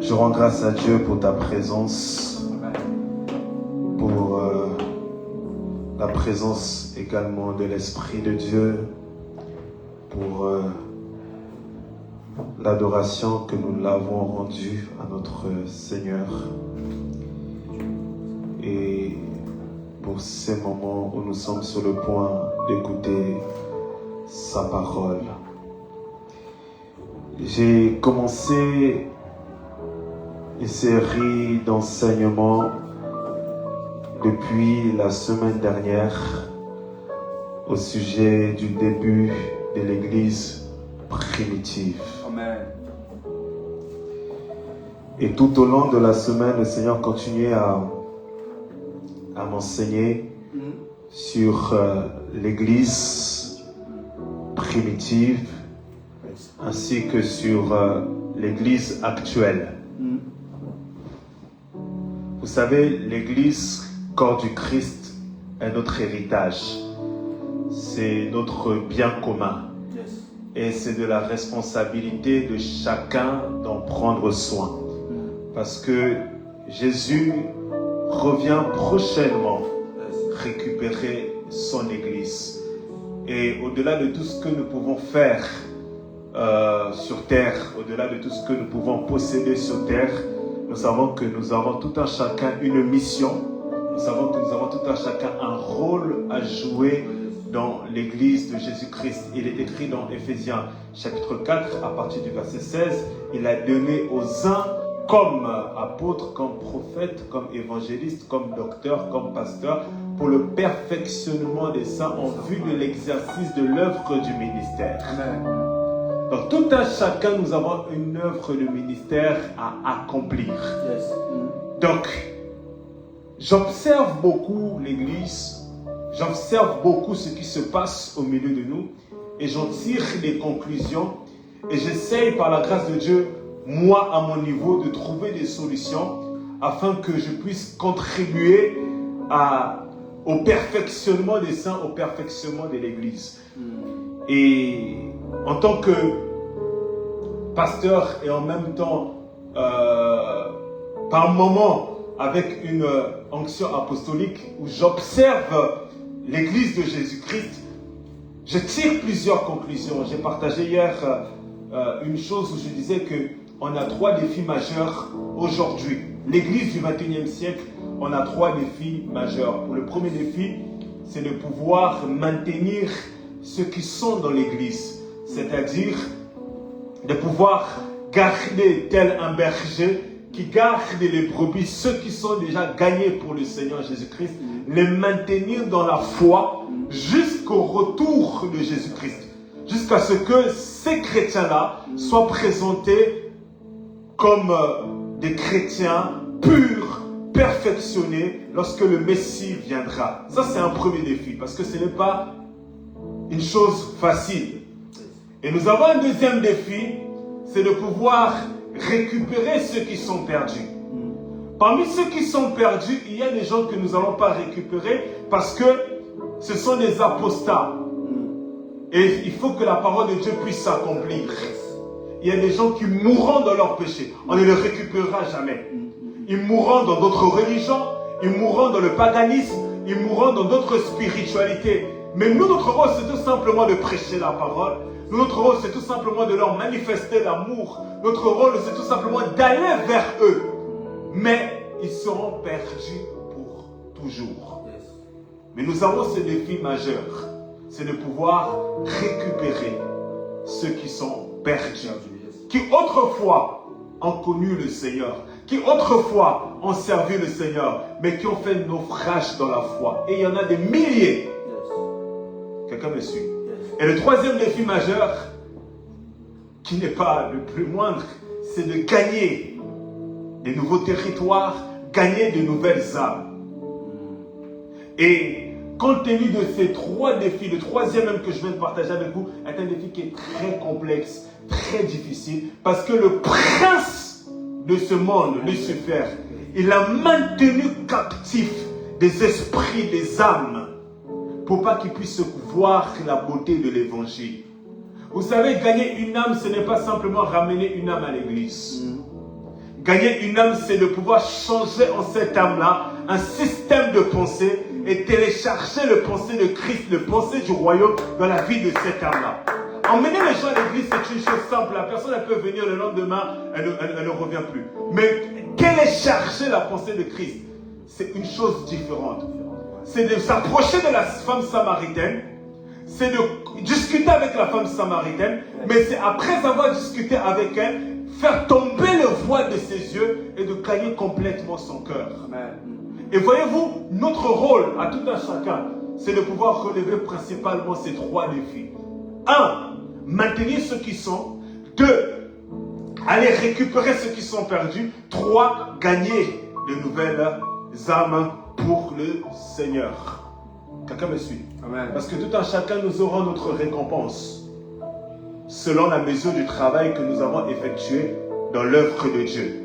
Je rends grâce à Dieu pour ta présence, pour la présence également de l'Esprit de Dieu, pour l'adoration que nous l'avons rendue à notre Seigneur et pour ces moments où nous sommes sur le point d'écouter sa parole. J'ai commencé une série d'enseignements depuis la semaine dernière au sujet du début de l'Église primitive. Amen. Et tout au long de la semaine, le Seigneur continuait à m'enseigner sur l'Église primitive ainsi que sur l'Église actuelle. Vous savez, l'Église, corps du Christ, est notre héritage. C'est notre bien commun. Et c'est de la responsabilité de chacun d'en prendre soin. Parce que Jésus revient prochainement récupérer son Église. Et au-delà de tout ce que nous pouvons faire sur terre, au-delà de tout ce que nous pouvons posséder sur terre, nous savons que nous avons tout un chacun une mission. Nous savons que nous avons tout un chacun un rôle à jouer dans l'Église de Jésus-Christ. Il est écrit dans Éphésiens chapitre 4, à partir du verset 16, il a donné aux uns comme apôtres, comme prophètes, comme évangélistes, comme docteurs, comme pasteurs, pour le perfectionnement des saints en vue de l'exercice de l'œuvre du ministère. Amen. Donc tout un chacun, nous avons une œuvre de ministère à accomplir. Yes. Donc, j'observe beaucoup l'Église, j'observe beaucoup ce qui se passe au milieu de nous et j'en tire des conclusions et j'essaye par la grâce de Dieu, moi à mon niveau, de trouver des solutions afin que je puisse contribuer au perfectionnement des saints, au perfectionnement de l'Église. Et en tant que pasteur et en même temps, par moment, avec une onction apostolique où j'observe l'Église de Jésus-Christ, je tire plusieurs conclusions. J'ai partagé hier une chose où je disais qu'on a 3 défis majeurs aujourd'hui. L'Église du 21e siècle, on a 3 défis majeurs. Pour le premier défi, c'est de pouvoir maintenir ceux qui sont dans l'Église, c'est-à-dire de pouvoir garder tel un berger qui garde les brebis, ceux qui sont déjà gagnés pour le Seigneur Jésus-Christ, les maintenir dans la foi jusqu'au retour de Jésus-Christ, jusqu'à ce que ces chrétiens-là soient présentés comme des chrétiens purs, perfectionnés lorsque le Messie viendra. Ça, c'est un premier défi, parce que ce n'est pas une chose facile. Et nous avons un deuxième défi, c'est de pouvoir récupérer ceux qui sont perdus. Parmi ceux qui sont perdus, il y a des gens que nous n'allons pas récupérer parce que ce sont des apostats. Et il faut que la parole de Dieu puisse s'accomplir. Il y a des gens qui mourront dans leur péché. On ne les récupérera jamais. Ils mourront dans d'autres religions, ils mourront dans le paganisme, ils mourront dans d'autres spiritualités. Mais nous, notre rôle, c'est tout simplement de prêcher la parole. Notre rôle, c'est tout simplement de leur manifester l'amour. Notre rôle, c'est tout simplement d'aller vers eux. Mais ils seront perdus pour toujours. Mais nous avons ce défi majeur. C'est de pouvoir récupérer ceux qui sont perdus. Qui autrefois ont connu le Seigneur. Qui autrefois ont servi le Seigneur. Mais qui ont fait naufrage dans la foi. Et il y en a des milliers. Quelqu'un me suit? Et le troisième défi majeur, qui n'est pas le plus moindre, c'est de gagner des nouveaux territoires, gagner de nouvelles âmes. Et compte tenu de ces 3 défis, le troisième même que je viens de partager avec vous est un défi qui est très complexe, très difficile, parce que le prince de ce monde, Lucifer, il a maintenu captif des esprits, des âmes, pour pas qu'ils puissent voir la beauté de l'évangile. Vous savez, gagner une âme, ce n'est pas simplement ramener une âme à l'église. Gagner une âme, c'est de pouvoir changer en cette âme-là un système de pensée et télécharger le pensée de Christ, le pensée du royaume dans la vie de cette âme-là. Emmener les gens à l'église, c'est une chose simple. La personne, elle peut venir le lendemain, elle ne revient plus. Mais télécharger la pensée de Christ, c'est une chose différente. C'est de s'approcher de la femme samaritaine, c'est de discuter avec la femme samaritaine, mais c'est après avoir discuté avec elle, faire tomber le voile de ses yeux et de gagner complètement son cœur. Amen. Et voyez-vous, notre rôle à tout un chacun, c'est de pouvoir relever principalement ces 3 défis. 1, maintenir ceux qui sont. 2, aller récupérer ceux qui sont perdus. 3, gagner de nouvelles âmes pour le Seigneur. Quelqu'un me suit? Amen. Parce que tout un chacun, nous aurons notre récompense selon la mesure du travail que nous avons effectué dans l'œuvre de Dieu.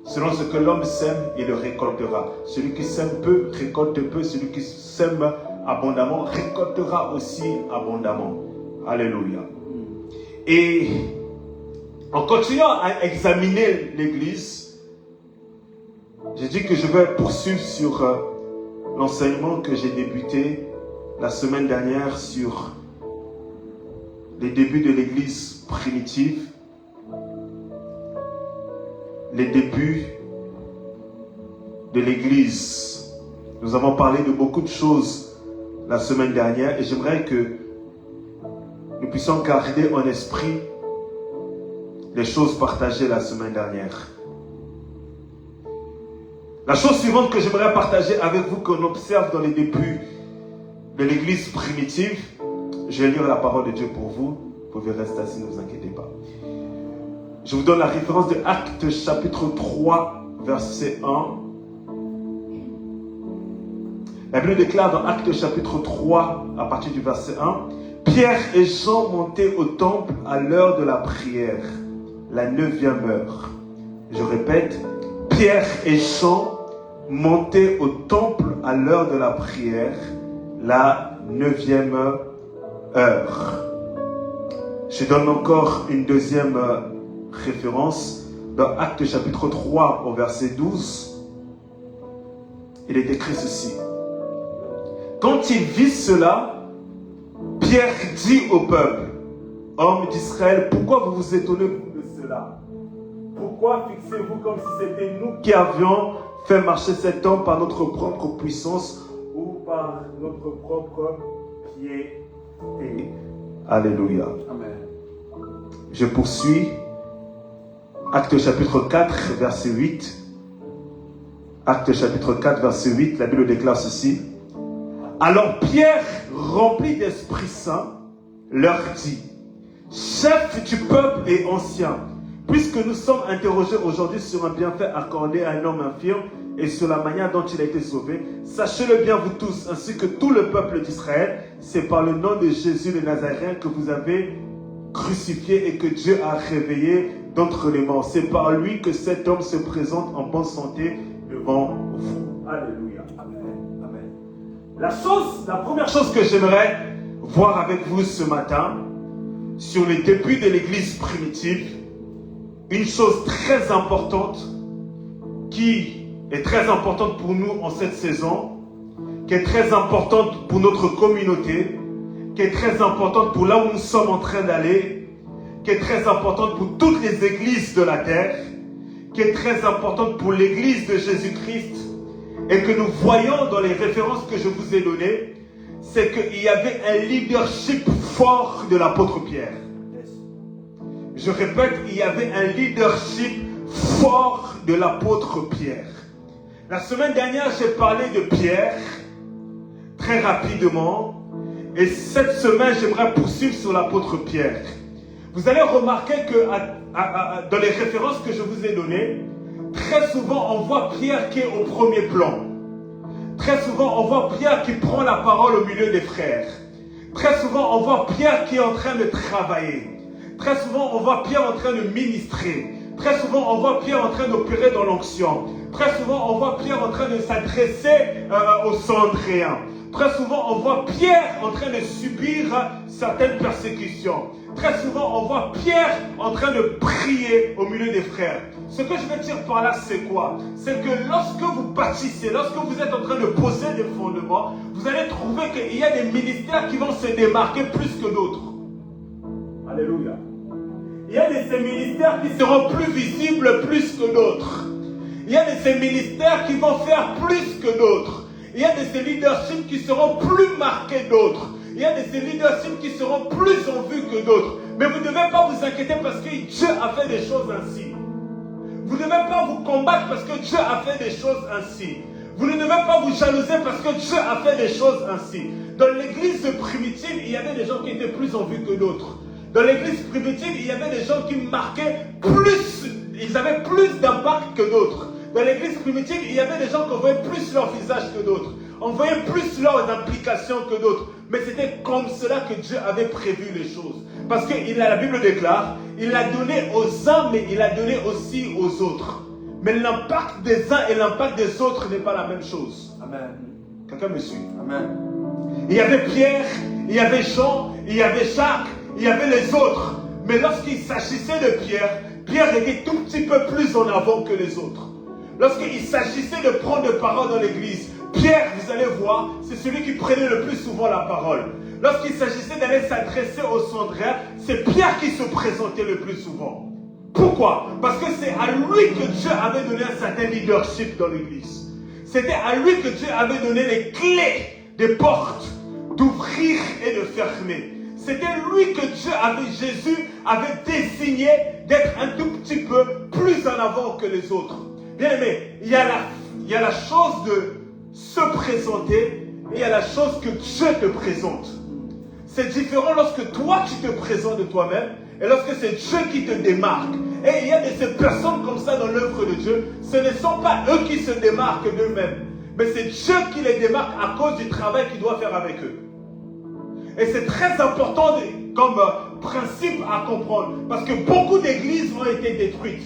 Selon ce que l'homme sème, il le récoltera. Celui qui sème peu, récolte peu. Celui qui sème abondamment, récoltera aussi abondamment. Alléluia. Et en continuant à examiner l'Église, j'ai dit que je vais poursuivre sur l'enseignement que j'ai débuté la semaine dernière sur les débuts de l'Église primitive, les débuts de l'Église. Nous avons parlé de beaucoup de choses la semaine dernière et j'aimerais que nous puissions garder en esprit les choses partagées la semaine dernière. La chose suivante que j'aimerais partager avec vous, qu'on observe dans les débuts de l'Église primitive, je vais lire la parole de Dieu pour vous. Vous pouvez rester assis, ne vous inquiétez pas. Je vous donne la référence de Actes chapitre 3, verset 1. La Bible déclare dans Actes chapitre 3, à partir du verset 1, Pierre et Jean montaient au temple à l'heure de la prière, la 9e heure. Je répète, Pierre et Jean montaient au temple à l'heure de la prière, la 9e heure. Je donne encore une deuxième référence dans Actes chapitre 3 au verset 12. Il est écrit ceci. Quand il vit cela, Pierre dit au peuple, hommes d'Israël, pourquoi vous vous étonnez de cela? Pourquoi fixez-vous comme si c'était nous qui avions fait marcher cet homme par notre propre puissance ou par notre propre pied? Alléluia. Amen. Je poursuis. Actes chapitre 4, verset 8. Actes chapitre 4, verset 8, la Bible déclare ceci. Alors Pierre, rempli d'Esprit Saint, leur dit, chef du peuple et ancien, puisque nous sommes interrogés aujourd'hui sur un bienfait accordé à un homme infirme et sur la manière dont il a été sauvé, sachez-le bien vous tous, ainsi que tout le peuple d'Israël, c'est par le nom de Jésus le Nazaréen que vous avez crucifié et que Dieu a réveillé d'entre les morts. C'est par lui que cet homme se présente en bonne santé devant vous. Alléluia. Amen. Amen. La première chose que j'aimerais voir avec vous ce matin, sur les débuts de l'Église primitive, une chose très importante qui est très importante pour nous en cette saison, qui est très importante pour notre communauté, qui est très importante pour là où nous sommes en train d'aller, qui est très importante pour toutes les églises de la terre, qui est très importante pour l'église de Jésus-Christ, et que nous voyons dans les références que je vous ai données, c'est qu'il y avait un leadership fort de l'apôtre Pierre. Je répète, il y avait un leadership fort de l'apôtre Pierre. La semaine dernière, j'ai parlé de Pierre, très rapidement, et cette semaine, j'aimerais poursuivre sur l'apôtre Pierre. Vous allez remarquer que dans les références que je vous ai données, très souvent, on voit Pierre qui est au premier plan. Très souvent, on voit Pierre qui prend la parole au milieu des frères. Très souvent, on voit Pierre qui est en train de travailler. Très souvent, on voit Pierre en train de ministrer. Très souvent, on voit Pierre en train d'opérer dans l'onction. Très souvent, on voit Pierre en train de s'adresser aux Cendréens. Très souvent, on voit Pierre en train de subir certaines persécutions. Très souvent, on voit Pierre en train de prier au milieu des frères. Ce que je veux dire par là, c'est quoi? C'est que lorsque vous bâtissez, lorsque vous êtes en train de poser des fondements, vous allez trouver qu'il y a des ministères qui vont se démarquer plus que d'autres. Alléluia. Il y a de ces ministères qui seront plus visibles plus que d'autres. Il y a de ces ministères qui vont faire plus que d'autres. Il y a de ces leaderships qui seront plus marqués d'autres. Il y a de ces leaderships qui seront plus en vue que d'autres. Mais vous ne devez pas vous inquiéter parce que Dieu a fait des choses ainsi. Vous ne devez pas vous combattre parce que Dieu a fait des choses ainsi. Vous ne devez pas vous jalouser parce que Dieu a fait des choses ainsi. Dans l'église primitive, il y avait des gens qui étaient plus en vue que d'autres. Dans l'église primitive, il y avait des gens qui marquaient plus, ils avaient plus d'impact que d'autres. Dans l'église primitive, il y avait des gens qui voyaient plus leur visage que d'autres. On voyait plus leurs implications que d'autres. Mais c'était comme cela que Dieu avait prévu les choses. Parce que la Bible déclare, il l'a donné aux uns, mais il l'a donné aussi aux autres. Mais l'impact des uns et l'impact des autres n'est pas la même chose. Amen. Quelqu'un me suit? Amen. Il y avait Pierre, il y avait Jean, il y avait Jacques, il y avait les autres. Mais lorsqu'il s'agissait de Pierre, Pierre était tout petit peu plus en avant que les autres. Lorsqu'il s'agissait de prendre la parole dans l'église, Pierre, vous allez voir, c'est celui qui prenait le plus souvent la parole. Lorsqu'il s'agissait d'aller s'adresser aux Sandriens, c'est Pierre qui se présentait le plus souvent. Pourquoi? Parce que c'est à lui que Dieu avait donné un certain leadership dans l'église. C'était à lui que Dieu avait donné les clés des portes d'ouvrir et de fermer. C'était lui que Jésus avait désigné d'être un tout petit peu plus en avant que les autres. Bien aimé, il y a la chose de se présenter et il y a la chose que Dieu te présente. C'est différent lorsque toi tu te présentes de toi-même et lorsque c'est Dieu qui te démarque. Et il y a de ces personnes comme ça dans l'œuvre de Dieu. Ce ne sont pas eux qui se démarquent d'eux-mêmes, mais c'est Dieu qui les démarque à cause du travail qu'il doit faire avec eux. Et c'est très important comme principe à comprendre parce que beaucoup d'églises ont été détruites.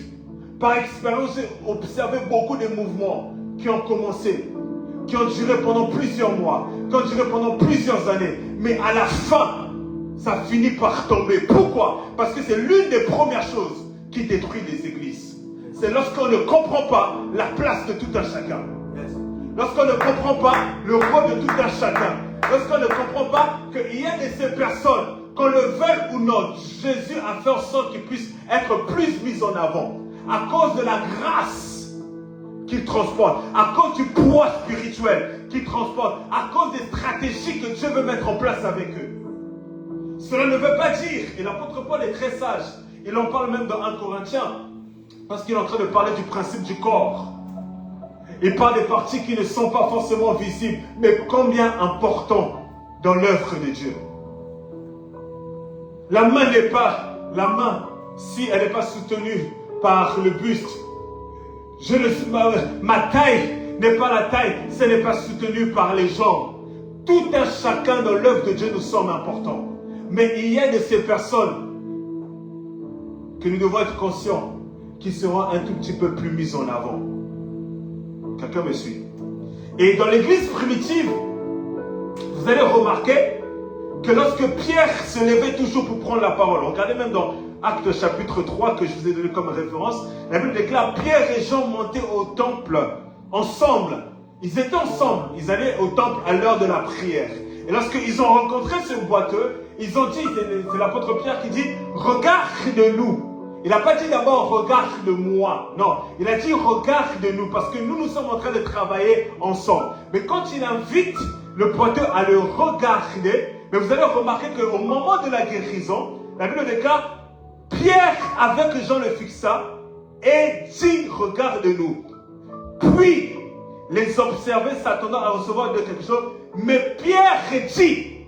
Par expérience, j'ai observé beaucoup de mouvements qui ont commencé, qui ont duré pendant plusieurs mois, qui ont duré pendant plusieurs années. Mais à la fin, ça finit par tomber. Pourquoi? Parce que c'est l'une des premières choses qui détruit les églises. C'est lorsqu'on ne comprend pas la place de tout un chacun. Lorsqu'on ne comprend pas le rôle de tout un chacun. Lorsqu'on ne comprend pas qu'il y a de ces personnes, qu'on le veuille ou non, Jésus a fait en sorte qu'ils puissent être plus mis en avant. À cause de la grâce qu'il transporte, à cause du poids spirituel qu'il transporte, à cause des stratégies que Dieu veut mettre en place avec eux. Cela ne veut pas dire, et l'apôtre Paul est très sage, il en parle même dans 1 Corinthiens, parce qu'il est en train de parler du principe du corps. Il parle des parties qui ne sont pas forcément visibles, mais combien importants dans l'œuvre de Dieu. La main n'est pas la main si elle n'est pas soutenue par le buste. Ma taille n'est pas la taille si elle n'est pas soutenue par les jambes. Tout un chacun dans l'œuvre de Dieu nous sommes importants. Mais il y a de ces personnes que nous devons être conscients qui seront un tout petit peu plus mises en avant. Quelqu'un me suit? Et dans l'église primitive, vous allez remarquer que lorsque Pierre se levait toujours pour prendre la parole, regardez même dans Actes chapitre 3 que je vous ai donné comme référence, la Bible déclare Pierre et Jean montaient au temple ensemble. Ils étaient ensemble, ils allaient au temple à l'heure de la prière. Et lorsqu'ils ont rencontré ce boiteux, ils ont dit, c'est l'apôtre Pierre qui dit, regarde-nous. Il n'a pas dit d'abord regarde-moi, non, il a dit regarde-nous parce que nous sommes en train de travailler ensemble. Mais quand il invite le boiteux à le regarder, mais vous allez remarquer qu'au moment de la guérison, la Bible déclare Pierre avec Jean le fixa et dit regarde-nous. Puis les observés s'attendant à recevoir de quelque chose, mais Pierre dit,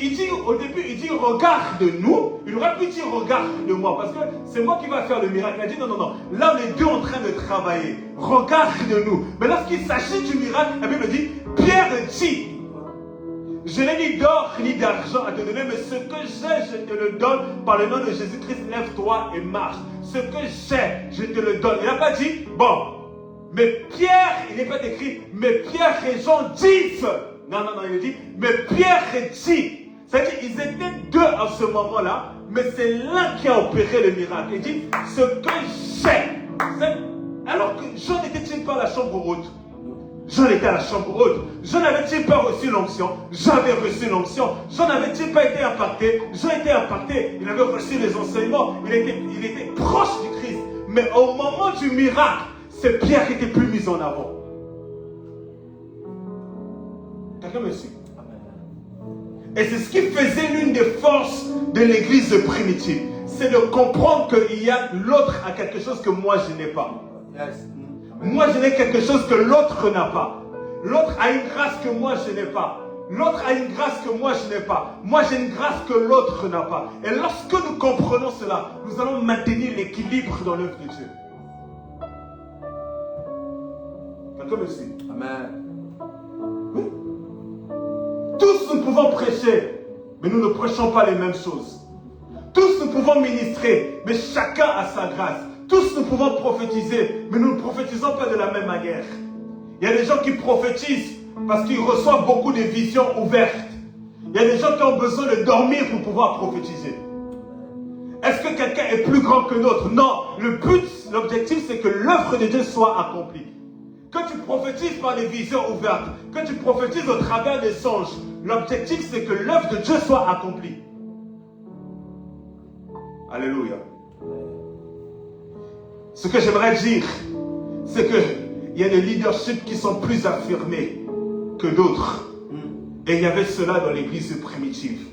il dit au début, il dit regarde-nous. Il aurait pu dire regarde-moi parce que c'est moi qui va faire le miracle. Il a dit non, là on est deux en train de travailler. Regarde-nous. Mais lorsqu'il s'agit du miracle, la Bible dit Pierre dit, je n'ai ni d'or ni d'argent à te donner, mais ce que j'ai, je te le donne par le nom de Jésus-Christ. Lève-toi et marche. Ce que j'ai, je te le donne. Il n'a pas dit bon, mais Pierre, il n'est pas écrit, mais Pierre et Jean disent. Non, il dit, mais Pierre dit. C'est-à-dire qu'ils étaient deux à ce moment-là, mais c'est l'un qui a opéré le miracle. Il dit, ce que j'ai. Alors que Jean n'était-il pas à la chambre haute? Jean était à la chambre haute. Jean n'avait-il pas reçu l'onction? J'avais reçu l'onction. Jean n'avait-il pas été impacté? Jean était impacté. Il avait reçu les enseignements. Il était proche du Christ. Mais au moment du miracle, c'est Pierre qui était plus mis en avant. Quelqu'un me suit? Et c'est ce qui faisait l'une des forces de l'église primitive. C'est de comprendre qu'il y a l'autre a quelque chose que moi je n'ai pas. Moi je n'ai quelque chose que l'autre n'a pas. L'autre a une grâce que moi je n'ai pas. L'autre a une grâce que moi je n'ai pas. Moi j'ai une grâce que l'autre n'a pas. Et lorsque nous comprenons cela, nous allons maintenir l'équilibre dans l'œuvre de Dieu. Quelqu'un me suit? Amen. Oui. Tous nous pouvons prêcher, mais nous ne prêchons pas les mêmes choses. Tous nous pouvons ministrer, mais chacun a sa grâce. Tous nous pouvons prophétiser, mais nous ne prophétisons pas de la même manière. Il y a des gens qui prophétisent parce qu'ils reçoivent beaucoup de visions ouvertes. Il y a des gens qui ont besoin de dormir pour pouvoir prophétiser. Est-ce que quelqu'un est plus grand que l'autre? Non. Le but, l'objectif, c'est que l'œuvre de Dieu soit accomplie. Que tu prophétises par des visions ouvertes, que tu prophétises au travers des songes, l'objectif, c'est que l'œuvre de Dieu soit accomplie. Alléluia. Ce que j'aimerais dire, c'est qu'il y a des leaderships qui sont plus affirmés que d'autres. Et il y avait cela dans l'église primitive.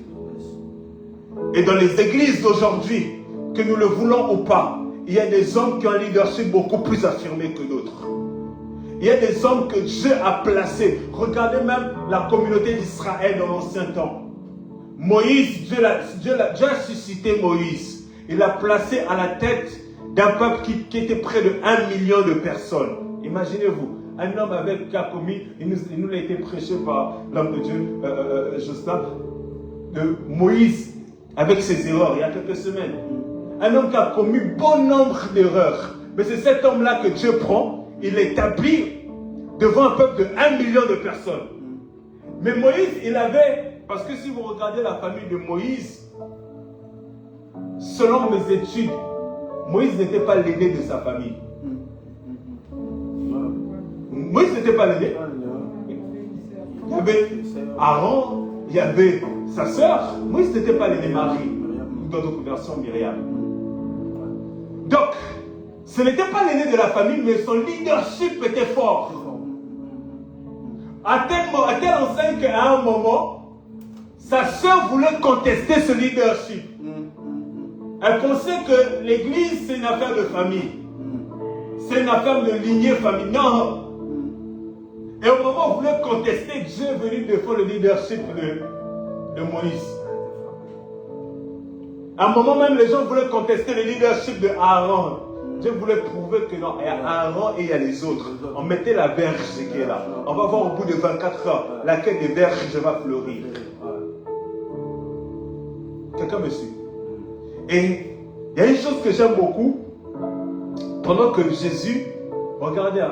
Et dans les églises d'aujourd'hui, que nous le voulons ou pas, il y a des hommes qui ont un leadership beaucoup plus affirmé que d'autres. Il y a des hommes que Dieu a placés. Regardez même la communauté d'Israël dans l'ancien temps. Moïse, Dieu a suscité Moïse. Il l'a placé à la tête d'un peuple qui était près de 1 million de personnes. Imaginez-vous, un homme qui a commis, il nous a été prêché par l'homme de Dieu, Jospin, de Moïse, avec ses erreurs, il y a quelques semaines. Un homme qui a commis bon nombre d'erreurs. Mais c'est cet homme-là que Dieu prend, il l'établit devant un peuple de 1 million de personnes. Mais Moïse, il avait, parce que si vous regardez la famille de Moïse, selon mes études, Moïse n'était pas l'aîné de sa famille. Moïse n'était pas l'aîné. Il y avait Aaron, il y avait sa sœur. Moïse n'était pas l'aîné, Marie. Dans d'autres versions, Myriam. Donc, ce n'était pas l'aîné de la famille, mais son leadership était fort. À telle enseigne qu'à un moment, sa sœur voulait contester ce leadership. Elle pensait que l'église, c'est une affaire de famille. C'est une affaire de lignée famille. Non. Et au moment où on voulait contester, Dieu est venu défendre le leadership de Moïse. À un moment même, les gens voulaient contester le leadership de Aaron. Dieu voulait prouver que non, il y a Aaron et il y a les autres. On mettait la verge qui est là. On va voir au bout de 24 heures laquelle des verges va fleurir. Quelqu'un me suit? Et il y a une chose que j'aime beaucoup. Pendant que Jésus, regardez,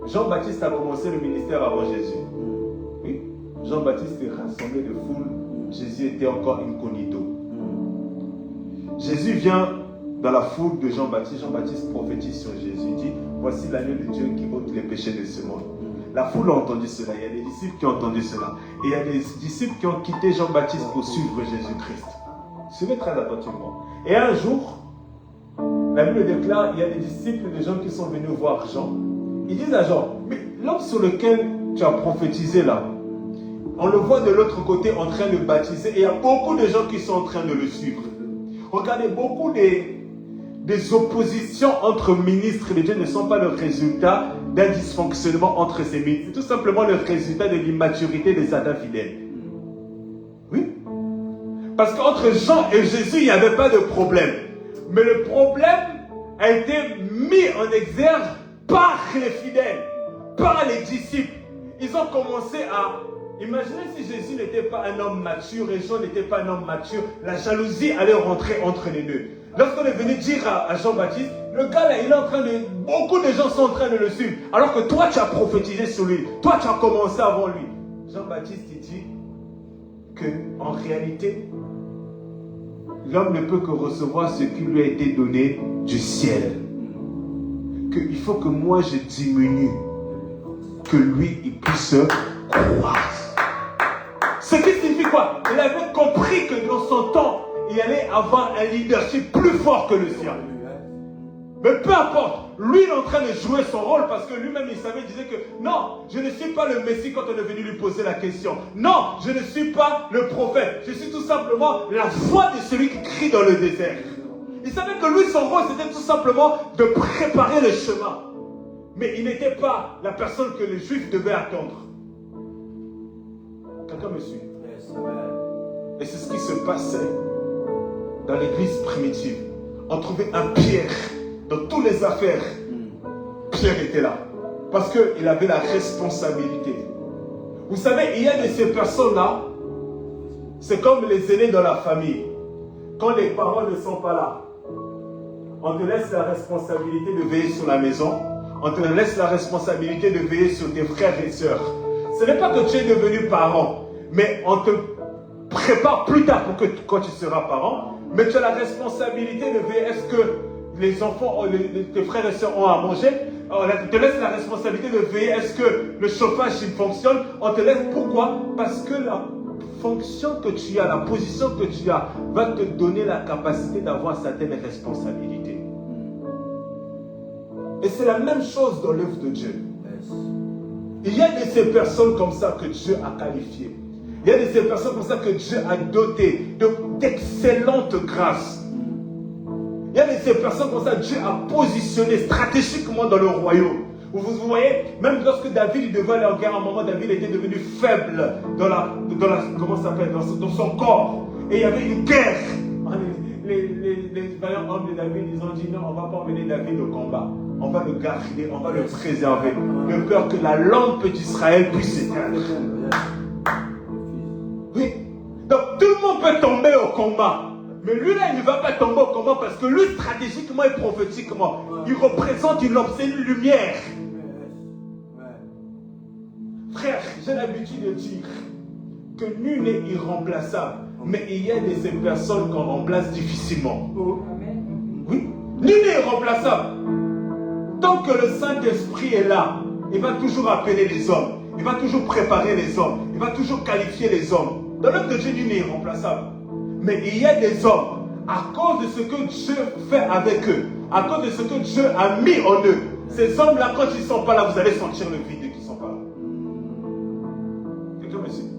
Jean-Baptiste a commencé le ministère avant Jésus. Oui, Jean-Baptiste est rassemblé de foule. Jésus était encore incognito. Jésus vient dans la foule de Jean-Baptiste. Jean-Baptiste prophétise sur Jésus. Il dit, voici l'agneau de Dieu qui ôte les péchés de ce monde. La foule a entendu cela. Il y a des disciples qui ont entendu cela. Et il y a des disciples qui ont quitté Jean-Baptiste pour suivre Jésus-Christ. Suivez très attentivement. Et un jour, la Bible déclare, il y a des disciples, des gens qui sont venus voir Jean. Ils disent à Jean, mais l'homme sur lequel tu as prophétisé là, on le voit de l'autre côté en train de baptiser. Et il y a beaucoup de gens qui sont en train de le suivre. Regardez, beaucoup des oppositions entre ministres de Dieu ne sont pas le résultat d'un dysfonctionnement entre ces ministres. C'est tout simplement le résultat de l'immaturité des certains fidèles. Oui. Parce qu'entre Jean et Jésus, il n'y avait pas de problème. Mais le problème a été mis en exergue par les fidèles, par les disciples. Ils ont commencé à... Imaginez si Jésus n'était pas un homme mature et Jean n'était pas un homme mature, la jalousie allait rentrer entre les deux. Lorsqu'on est venu dire à Jean-Baptiste, le gars là, il est en train de... Beaucoup de gens sont en train de le suivre. Alors que toi, tu as prophétisé sur lui. Toi, tu as commencé avant lui. Jean-Baptiste, il dit qu'en réalité, l'homme ne peut que recevoir ce qui lui a été donné du ciel. Qu'il faut que moi, je diminue. Que lui, il puisse croître. Ce qui signifie quoi? Il avait compris que dans son temps, il allait avoir un leadership plus fort que le sien. Mais peu importe, lui il est en train de jouer son rôle parce que lui-même il savait, il disait que non, je ne suis pas le Messie quand on est venu lui poser la question. Non, je ne suis pas le prophète. Je suis tout simplement la voix de celui qui crie dans le désert. Il savait que lui son rôle c'était tout simplement de préparer le chemin. Mais il n'était pas la personne que les Juifs devaient attendre. Quelqu'un me suit? Et c'est ce qui se passait dans l'église primitive. On trouvait un Pierre dans toutes les affaires. Pierre était là parce qu'il avait la responsabilité. Vous savez, il y a de ces personnes-là, c'est comme les aînés dans la famille. Quand les parents ne sont pas là, on te laisse la responsabilité de veiller sur la maison. On te laisse la responsabilité de veiller sur tes frères et sœurs. Ce n'est pas que tu es devenu parent, mais on te prépare plus tard pour que quand tu seras parent, mais tu as la responsabilité de veiller. Est-ce que les enfants, tes frères et sœurs ont à manger? On te laisse la responsabilité de veiller. Est-ce que le chauffage il fonctionne? On te laisse. Pourquoi? Parce que la fonction que tu as, la position que tu as, va te donner la capacité d'avoir certaines responsabilités. Et c'est la même chose dans l'œuvre de Dieu. Il y a de ces personnes comme ça que Dieu a qualifiées. Il y a de ces personnes comme ça que Dieu a dotées d'excellentes grâces. Il y a de ces personnes comme ça que Dieu a positionnées stratégiquement dans le royaume. Vous voyez, même lorsque David devait aller en guerre, à un moment, David était devenu faible comment ça s'appelle, dans son corps. Et il y avait une guerre. Les vaillants hommes de David, ils ont dit non, on ne va pas emmener David au combat. On va le garder, on va le préserver. De peur que la lampe d'Israël puisse s'éteindre. Oui. Donc tout le monde peut tomber au combat. Mais lui là, il ne va pas tomber au combat parce que lui, stratégiquement et prophétiquement, il représente une lampe, c'est une lumière. Frère, j'ai l'habitude de dire que nul n'est irremplaçable. Mais il y a de ces personnes qu'on remplace difficilement. Oui. Nul n'est irremplaçable. Tant que le Saint-Esprit est là, il va toujours appeler les hommes. Il va toujours préparer les hommes. Il va toujours qualifier les hommes. Dans l'œuvre de Dieu, nul n'est irremplaçable. Mais il y a des hommes, à cause de ce que Dieu fait avec eux, à cause de ce que Dieu a mis en eux, ces hommes-là, quand ils ne sont pas là, vous allez sentir le vide qu'ils ne sont pas là. Quelqu'un me suit?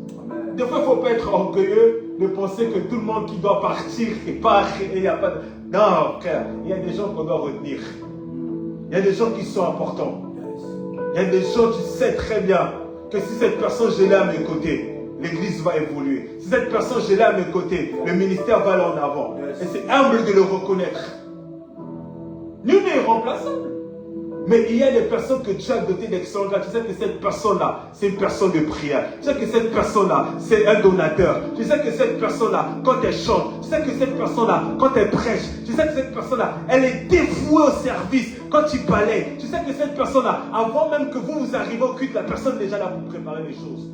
Des fois, il ne faut pas être orgueilleux de penser que tout le monde qui doit partir et part, et il n'y a pas de... Non, frère, il y a des gens qu'on doit retenir. Il y a des gens qui sont importants. Il y a des gens qui savent très bien que si cette personne, je l'ai à mes côtés, l'église va évoluer. Si cette personne, je l'ai à mes côtés, le ministère va aller en avant. Et c'est humble de le reconnaître. Nul n'est irremplaçable. Mais il y a des personnes que Dieu a dotées d'excellence. Tu sais que cette personne-là, c'est une personne de prière. Tu sais que cette personne-là, c'est un donateur. Tu sais que cette personne-là, quand elle chante, tu sais que cette personne-là, quand elle prêche, tu sais que cette personne-là, elle est dévouée au service. Quand il balaye, tu sais que cette personne-là, avant même que vous arrivez au culte, la personne est déjà là pour préparer les choses.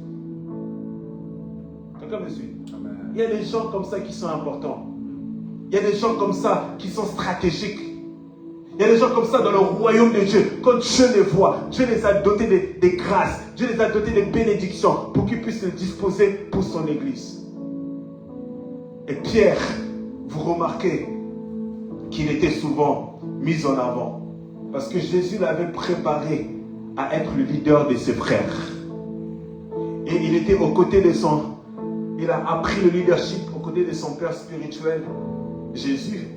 Quelqu'un me suit? Il y a des gens comme ça qui sont importants. Il y a des gens comme ça qui sont stratégiques. Il y a des gens comme ça dans le royaume de Dieu. Quand Dieu les voit, Dieu les a dotés des grâces. Dieu les a dotés des bénédictions pour qu'ils puissent les disposer pour son église. Et Pierre, vous remarquez qu'il était souvent mis en avant. Parce que Jésus l'avait préparé à être le leader de ses frères. Et il était aux côtés de son... Il a appris le leadership aux côtés de son père spirituel, Jésus.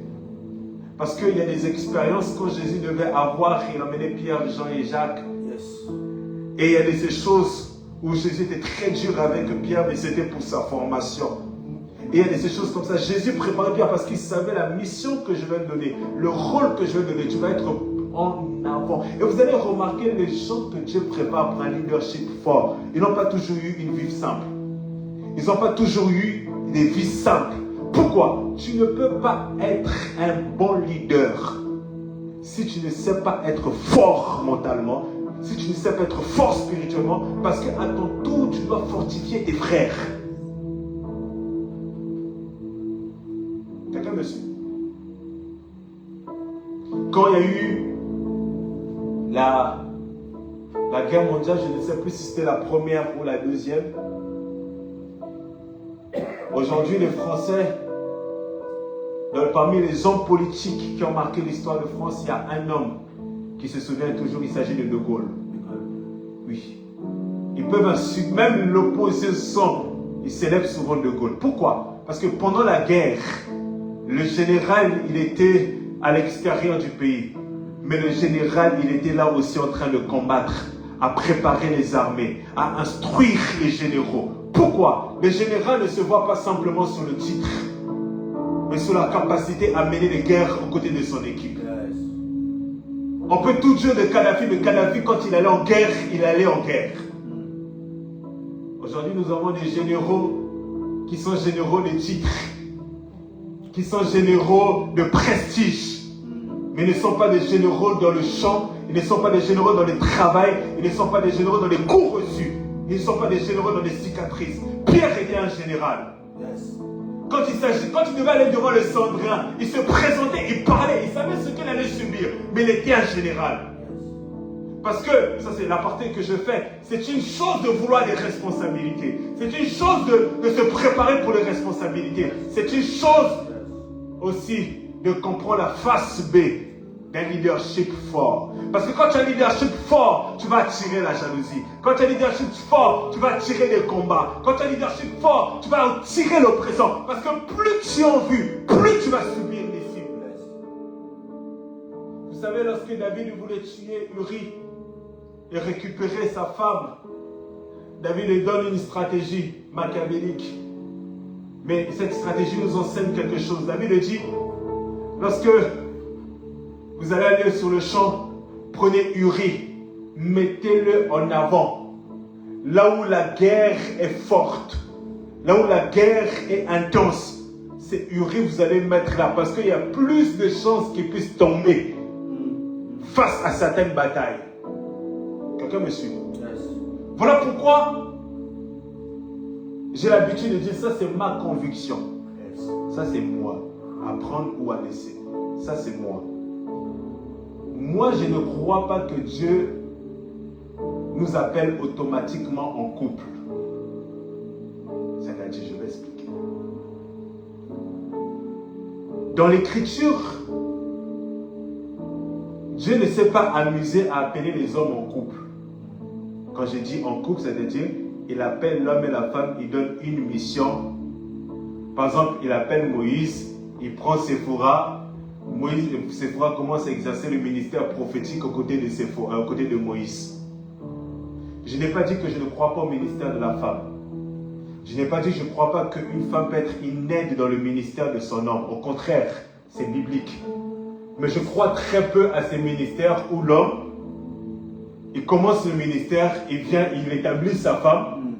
Parce qu'il y a des expériences quand Jésus devait avoir, il emmenait Pierre, Jean et Jacques. Et il y a de ces choses où Jésus était très dur avec Pierre, mais c'était pour sa formation. Et il y a de ces choses comme ça. Jésus préparait Pierre parce qu'il savait la mission que je vais lui donner, le rôle que je vais lui donner. Tu vas être en avant. Et vous allez remarquer les gens que Dieu prépare pour un leadership fort. Ils n'ont pas toujours eu une vie simple. Ils n'ont pas toujours eu des vies simples. Pourquoi? Tu ne peux pas être un bon leader si tu ne sais pas être fort mentalement, si tu ne sais pas être fort spirituellement, parce qu'à ton tour, tu dois fortifier tes frères. Quelqu'un me suit? Quand il y a eu la guerre mondiale, je ne sais plus si c'était la première ou la deuxième. Aujourd'hui, les Français, parmi les hommes politiques qui ont marqué l'histoire de France, il y a un homme qui se souvient toujours, il s'agit de Gaulle. Oui. Ils peuvent insulter, même l'opposition, ils célèbrent souvent De Gaulle. Pourquoi? Parce que pendant la guerre, le général, il était à l'extérieur du pays. Mais le général, il était là aussi en train de combattre, à préparer les armées, à instruire les généraux. Pourquoi? Le général ne se voit pas simplement sur le titre, mais sur la capacité à mener les guerres aux côtés de son équipe. On peut tout dire de Kadhafi, mais Kadhafi, quand il allait en guerre, il allait en guerre. Aujourd'hui, nous avons des généraux qui sont généraux de titres, qui sont généraux de prestige, mais ne sont pas des généraux dans le champ, ils ne sont pas des généraux dans le travail, ils ne sont pas des généraux dans les coups reçus, ils ne sont pas des généraux dans les cicatrices. Pierre était un général. Quand il devait aller devant le Sandrin, il se présentait, il parlait, il savait ce qu'il allait subir, mais il était un général. Parce que, ça c'est l'aparté que je fais, c'est une chose de vouloir des responsabilités. C'est une chose de se préparer pour les responsabilités. C'est une chose aussi de comprendre la face B d'un leadership fort. Parce que quand tu as un leadership fort, tu vas attirer la jalousie. Quand tu as un leadership fort, tu vas attirer les combats. Quand tu as un leadership fort, tu vas attirer l'oppression. Parce que plus tu en vues, plus tu vas subir les cibles. Vous savez, lorsque David voulait tuer Uri et récupérer sa femme, David lui donne une stratégie machiavélique. Mais cette stratégie nous enseigne quelque chose. David lui dit, lorsque vous allez aller sur le champ, prenez Uri, mettez-le en avant. Là où la guerre est forte, là où la guerre est intense, c'est Uri vous allez mettre là. Parce qu'il y a plus de chances qu'il puisse tomber face à certaines batailles. Quelqu'un me suit? Voilà pourquoi j'ai l'habitude de dire ça, c'est ma conviction. Ça, c'est moi. À prendre ou à laisser. Ça, c'est moi. Moi, je ne crois pas que Dieu nous appelle automatiquement en couple. C'est-à-dire, je vais expliquer. Dans l'Écriture, Dieu ne s'est pas amusé à appeler les hommes en couple. Quand je dis en couple, c'est-à-dire, il appelle l'homme et la femme, il donne une mission. Par exemple, il appelle Moïse, il prend Séphora. Séphora commence à exercer le ministère prophétique aux côtés de Moïse. Je n'ai pas dit que je ne crois pas au ministère de la femme. Je n'ai pas dit que je ne crois pas qu'une femme peut être une aide dans le ministère de son homme. Au contraire, c'est biblique. Mais je crois très peu à ces ministères où l'homme, il commence le ministère, il vient, il établit sa femme,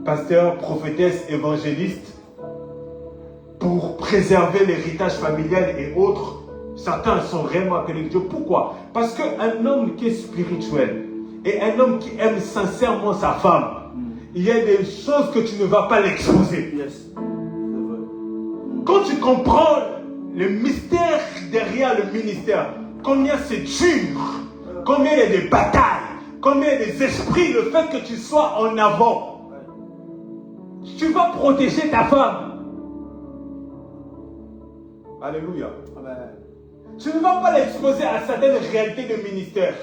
pasteur, prophétesse, évangéliste, pour préserver l'héritage familial et autres. Certains sont vraiment appelés Dieu. Pourquoi? Parce qu'un homme qui est spirituel et un homme qui aime sincèrement sa femme, il y a des choses que tu ne vas pas l'exposer. Quand tu comprends le mystère derrière le ministère, combien c'est dur, combien il y a des batailles, combien il y a des esprits, le fait que tu sois en avant, tu vas protéger ta femme. Alléluia. Amen. Tu ne vas pas l'exposer à certaines réalités de ministère.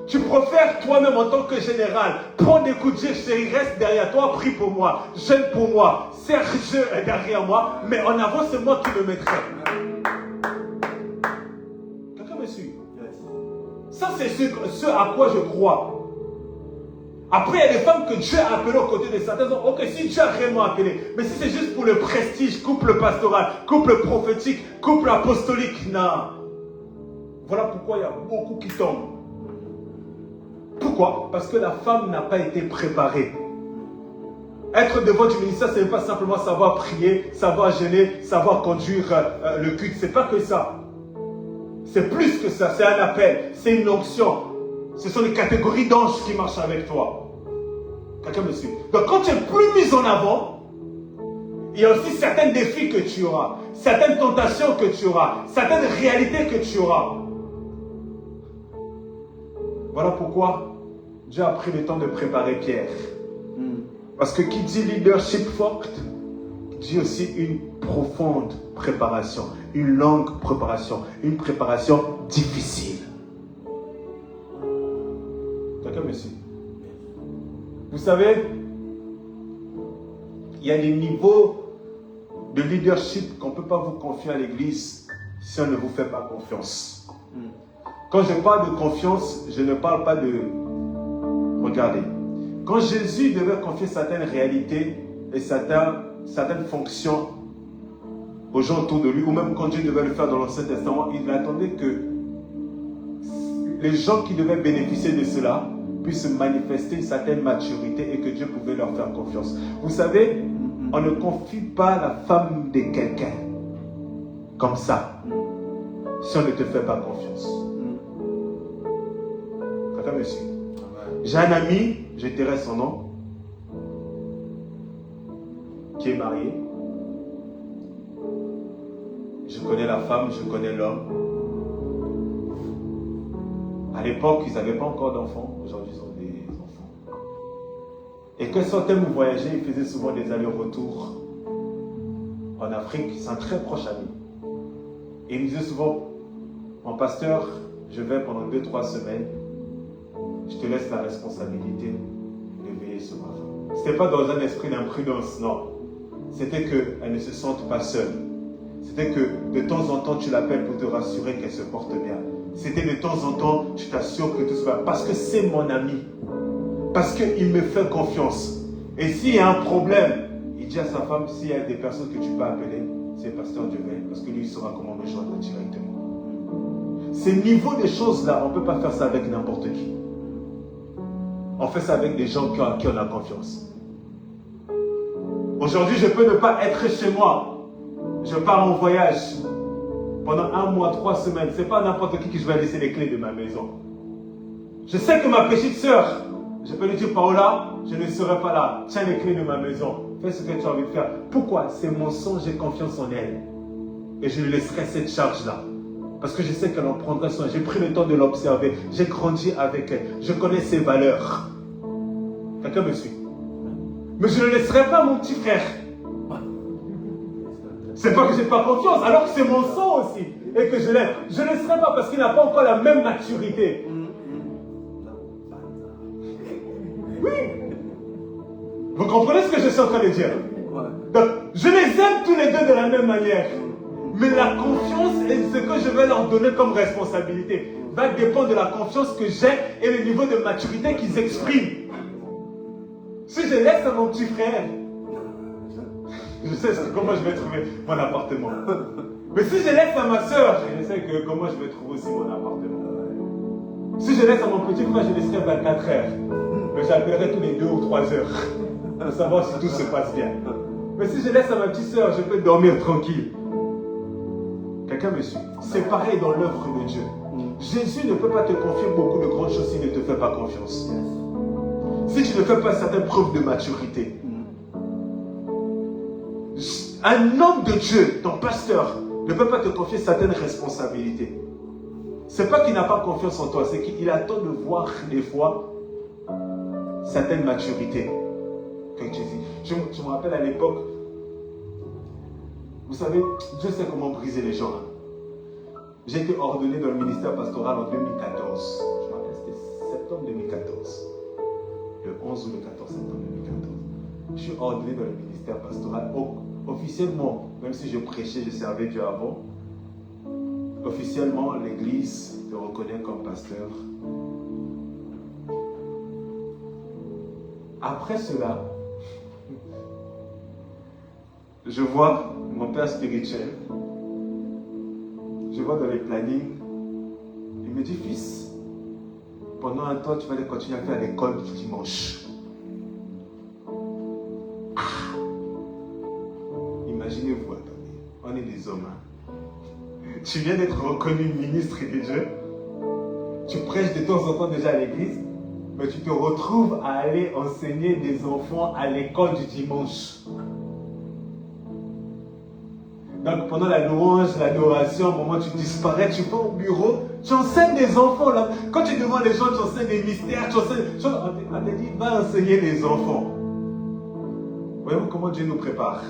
Tu préfères toi-même en tant que général prendre des coups de chérie, reste derrière toi, prie pour moi, jeûne pour moi, Serge est derrière moi, mais en avant c'est moi qui me mettrai. Quelqu'un me suit? Ça c'est ce à quoi je crois. Après, il y a des femmes que Dieu a appelées aux côtés de certains hommes. Ok, si Dieu a réellement appelé, mais si c'est juste pour le prestige, couple pastoral, couple prophétique, couple apostolique, non. Voilà pourquoi il y a beaucoup qui tombent. Pourquoi? Parce que la femme n'a pas été préparée. Être devant du ministère, ce n'est pas simplement savoir prier, savoir jeûner, savoir conduire le culte. Ce n'est pas que ça. C'est plus que ça. C'est un appel. C'est une onction. Ce sont les catégories d'anges qui marchent avec toi. Quelqu'un me suit? Donc quand tu es plus mis en avant, il y a aussi certains défis que tu auras, certaines tentations que tu auras, certaines réalités que tu auras. Voilà pourquoi Dieu a pris le temps de préparer Pierre. Parce que qui dit leadership forte, dit aussi une profonde préparation, une longue préparation, une préparation difficile. Quelqu'un me suit? Vous savez, il y a des niveaux de leadership qu'on ne peut pas vous confier à l'église si on ne vous fait pas confiance. Quand je parle de confiance, je ne parle pas de... Regardez, quand Jésus devait confier certaines réalités et certaines fonctions aux gens autour de lui, ou même quand Dieu devait le faire dans l'Ancien Testament, il attendait que les gens qui devaient bénéficier de cela puissent manifester une certaine maturité et que Dieu pouvait leur faire confiance. Vous savez, on ne confie pas la femme de quelqu'un comme ça si on ne te fait pas confiance. Quelqu'un me suit? J'ai un ami, je dirai son nom, qui est marié. Je connais la femme, je connais l'homme. À l'époque, ils n'avaient pas encore d'enfants. Aujourd'hui, ils ont des enfants. Et quand ils sortaient me voyager, ils faisaient souvent des allers-retours en Afrique. C'est un très proche ami. Et il me disait souvent, mon pasteur, je vais pendant 2-3 semaines. Je te laisse la responsabilité de veiller sur ma femme. Ce n'était pas dans un esprit d'imprudence, non. C'était qu'elle ne se sente pas seule. C'était que de temps en temps, tu l'appelles pour te rassurer qu'elle se porte bien. C'était de temps en temps, tu t'assures que tout se passe. Parce que c'est mon ami. Parce qu'il me fait confiance. Et s'il y a un problème, il dit à sa femme, s'il y a des personnes que tu peux appeler, c'est le pasteur Duvel. Parce que lui, il saura comment me joindre directement. Ces niveaux de choses-là, on ne peut pas faire ça avec n'importe qui. On fait ça avec des gens en qui on a confiance. Aujourd'hui, je peux ne pas être chez moi. Je pars en voyage pendant 1 mois, 3 semaines. Ce n'est pas n'importe qui je vais laisser les clés de ma maison. Je sais que ma petite sœur, je peux lui dire, Paola, je ne serai pas là. Tiens les clés de ma maison. Fais ce que tu as envie de faire. Pourquoi? C'est mon sang, j'ai confiance en elle. Et je lui laisserai cette charge-là. Parce que je sais qu'elle en prendra soin. J'ai pris le temps de l'observer. J'ai grandi avec elle. Je connais ses valeurs. Quelqu'un me suit? Mais je ne laisserai pas mon petit frère. C'est pas que je n'ai pas confiance, alors que c'est mon sang aussi. Et que je l'aime. Je ne laisserai pas parce qu'il n'a pas encore la même maturité. Oui. Vous comprenez ce que je suis en train de dire? Donc, je les aime tous les deux de la même manière. Mais la confiance et ce que je vais leur donner comme responsabilité va dépendre de la confiance que j'ai et le niveau de maturité qu'ils expriment. Si je laisse à mon petit frère, je sais comment je vais trouver mon appartement. Mais si je laisse à ma soeur, je sais comment je vais trouver aussi mon appartement. Si je laisse à mon petit frère, je laisserai 24 heures. Mais j'appellerai tous les 2 ou 3 heures pour savoir si tout se passe bien. Mais si je laisse à ma petite soeur, je peux dormir tranquille. Quelqu'un me suit? C'est pareil dans l'œuvre de Dieu. Jésus ne peut pas te confier beaucoup de grandes choses s'il ne te fait pas confiance. Si tu ne fais pas certaines preuves de maturité. Un homme de Dieu, ton pasteur, ne peut pas te confier certaines responsabilités. C'est pas qu'il n'a pas confiance en toi, c'est qu'il attend de voir des fois certaines maturités. Comme tu dis. Je me rappelle à l'époque, vous savez, Dieu sait comment briser les gens. J'ai été ordonné dans le ministère pastoral en 2014. Je me rappelle, c'était septembre 2014. Le 11 ou le 14 septembre 2014. Je suis ordonné dans le ministère pastoral. Officiellement, même si je prêchais, je servais Dieu avant, officiellement, l'Église te reconnaît comme pasteur. Après cela, je vois mon père spirituel, je vois dans les plannings, il me dit, fils, pendant un temps, tu vas aller continuer à faire l'école du dimanche. tu viens d'être reconnu ministre de Dieu, tu prêches de temps en temps déjà à l'église, mais tu te retrouves à aller enseigner des enfants à l'école du dimanche. Donc pendant la louange, l'adoration, au moment où tu disparais, tu vas au bureau, tu enseignes des enfants là. Quand tu demandes les gens, tu enseignes des mystères, tu enseignes. On te dit, va enseigner les enfants. Voyez-vous comment Dieu nous prépare?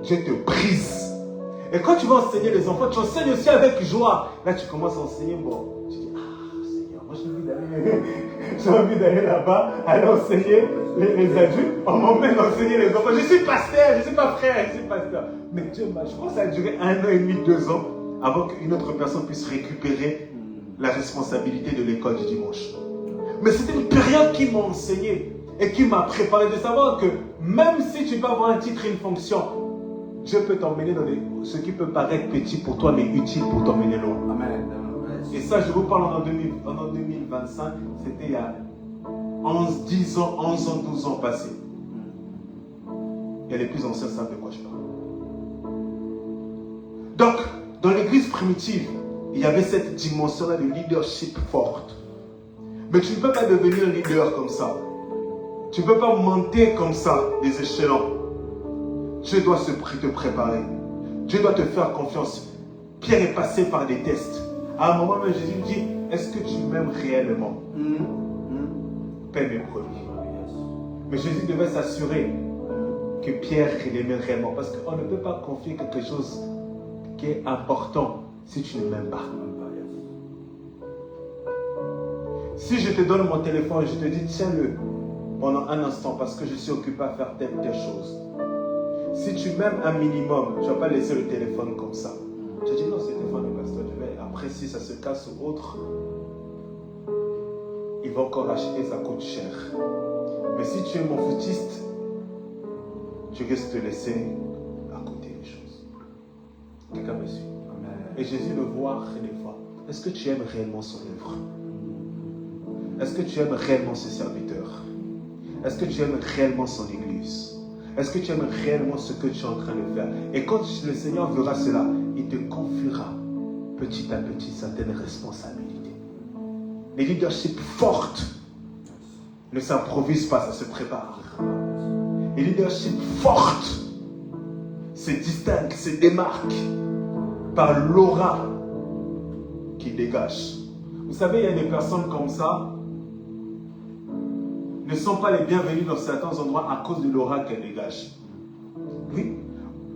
Dieu te brise. Et quand tu vas enseigner les enfants, tu enseignes aussi avec joie. Là, tu commences à enseigner, bon, tu dis, Seigneur, moi j'ai envie d'aller là-bas, aller enseigner les adultes. On m'emmène enseigner les enfants. Je suis pasteur, je ne suis pas frère, je suis pasteur. Mais Dieu m'a, je pense que ça a duré 1 an et demi, 2 ans, avant qu'une autre personne puisse récupérer la responsabilité de l'école du dimanche. Mais c'était une période qui m'a enseigné et qui m'a préparé de savoir que même si tu peux avoir un titre et une fonction, Dieu peut t'emmener dans ce qui peut paraître petit pour toi, mais utile pour t'emmener loin. Amen. Et ça, je vous parle en 2025, c'était il y a 10 ans, 11 ans, 12 ans passés. Et les plus anciens savent de quoi je parle. Donc, dans l'église primitive, il y avait cette dimension-là de leadership forte. Mais tu ne peux pas devenir leader comme ça. Tu ne peux pas monter comme ça des échelons. Dieu doit te préparer. Dieu doit te faire confiance. Pierre est passé par des tests. À un moment même, Jésus lui dit, est-ce que tu m'aimes réellement? Paie mes produits. Mais Jésus devait s'assurer que Pierre l'aimait réellement. Parce qu'on ne peut pas confier quelque chose qui est important si tu ne m'aimes pas. Si je te donne mon téléphone et je te dis, tiens-le pendant un instant parce que je suis occupé à faire telle chose. Si tu m'aimes un minimum, tu ne vas pas laisser le téléphone comme ça. Tu dis non, c'est le téléphone de pasteur, je vais. Après, si ça se casse ou autre, il va encore acheter, ça coûte cher. Mais si tu es mon foutiste, tu risques de laisser à côté les choses. Quelqu'un me suit. Et Jésus le voit des fois. Est-ce que tu aimes réellement son œuvre? Est-ce que tu aimes réellement ses serviteurs? Est-ce que tu aimes réellement son église? Est-ce que tu aimes réellement ce que tu es en train de faire? Et quand le Seigneur verra cela, il te confiera petit à petit certaines responsabilités. Les leaderships fortes ne s'improvisent pas, ça se prépare. Les leaderships fortes se distinguent, se démarquent par l'aura qu'ils dégagent. Vous savez, il y a des personnes comme ça ne sont pas les bienvenus dans certains endroits à cause de l'aura qu'elles dégagent. Oui.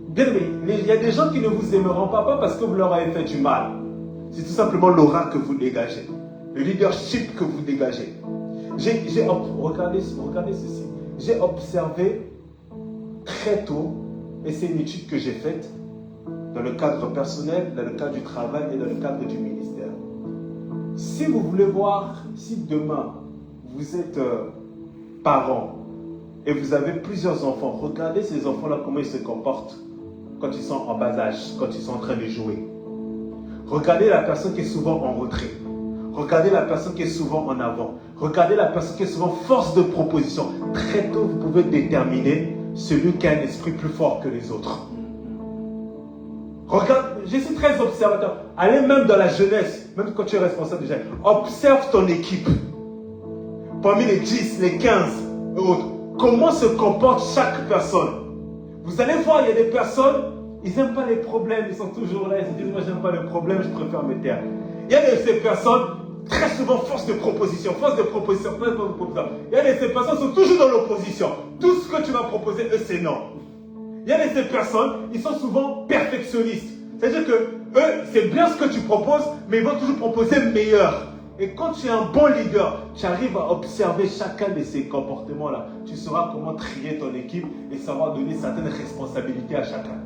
Bien aimé, il y a des gens qui ne vous aimeront pas parce que vous leur avez fait du mal. C'est tout simplement l'aura que vous dégagez. Le leadership que vous dégagez. Regardez ceci. J'ai observé très tôt, et c'est une étude que j'ai faite, dans le cadre personnel, dans le cadre du travail et dans le cadre du ministère. Si vous voulez voir, si demain vous êtes parents et vous avez plusieurs enfants, regardez ces enfants-là, comment ils se comportent quand ils sont en bas âge, quand ils sont en train de jouer. Regardez la personne qui est souvent en retrait. Regardez la personne qui est souvent en avant. Regardez la personne qui est souvent force de proposition. Très tôt, vous pouvez déterminer celui qui a un esprit plus fort que les autres. Regarde, je suis très observateur. Allez même dans la jeunesse, même quand tu es responsable déjà, observe ton équipe. Parmi les 10, les 15 et autres, comment se comporte chaque personne. Vous allez voir, il y a des personnes, ils n'aiment pas les problèmes, ils sont toujours là, ils se disent, moi j'aime pas les problèmes, je préfère me taire. Il y a de ces personnes, très souvent force de proposition, force de proposition. Il y a de ces personnes qui sont toujours dans l'opposition. Tout ce que tu vas proposer, eux, c'est non. Il y a de ces personnes, ils sont souvent perfectionnistes. C'est-à-dire que eux, c'est bien ce que tu proposes, mais ils vont toujours proposer meilleur. Et quand tu es un bon leader, tu arrives à observer chacun de ces comportements-là. Tu sauras comment trier ton équipe et savoir donner certaines responsabilités à chacun.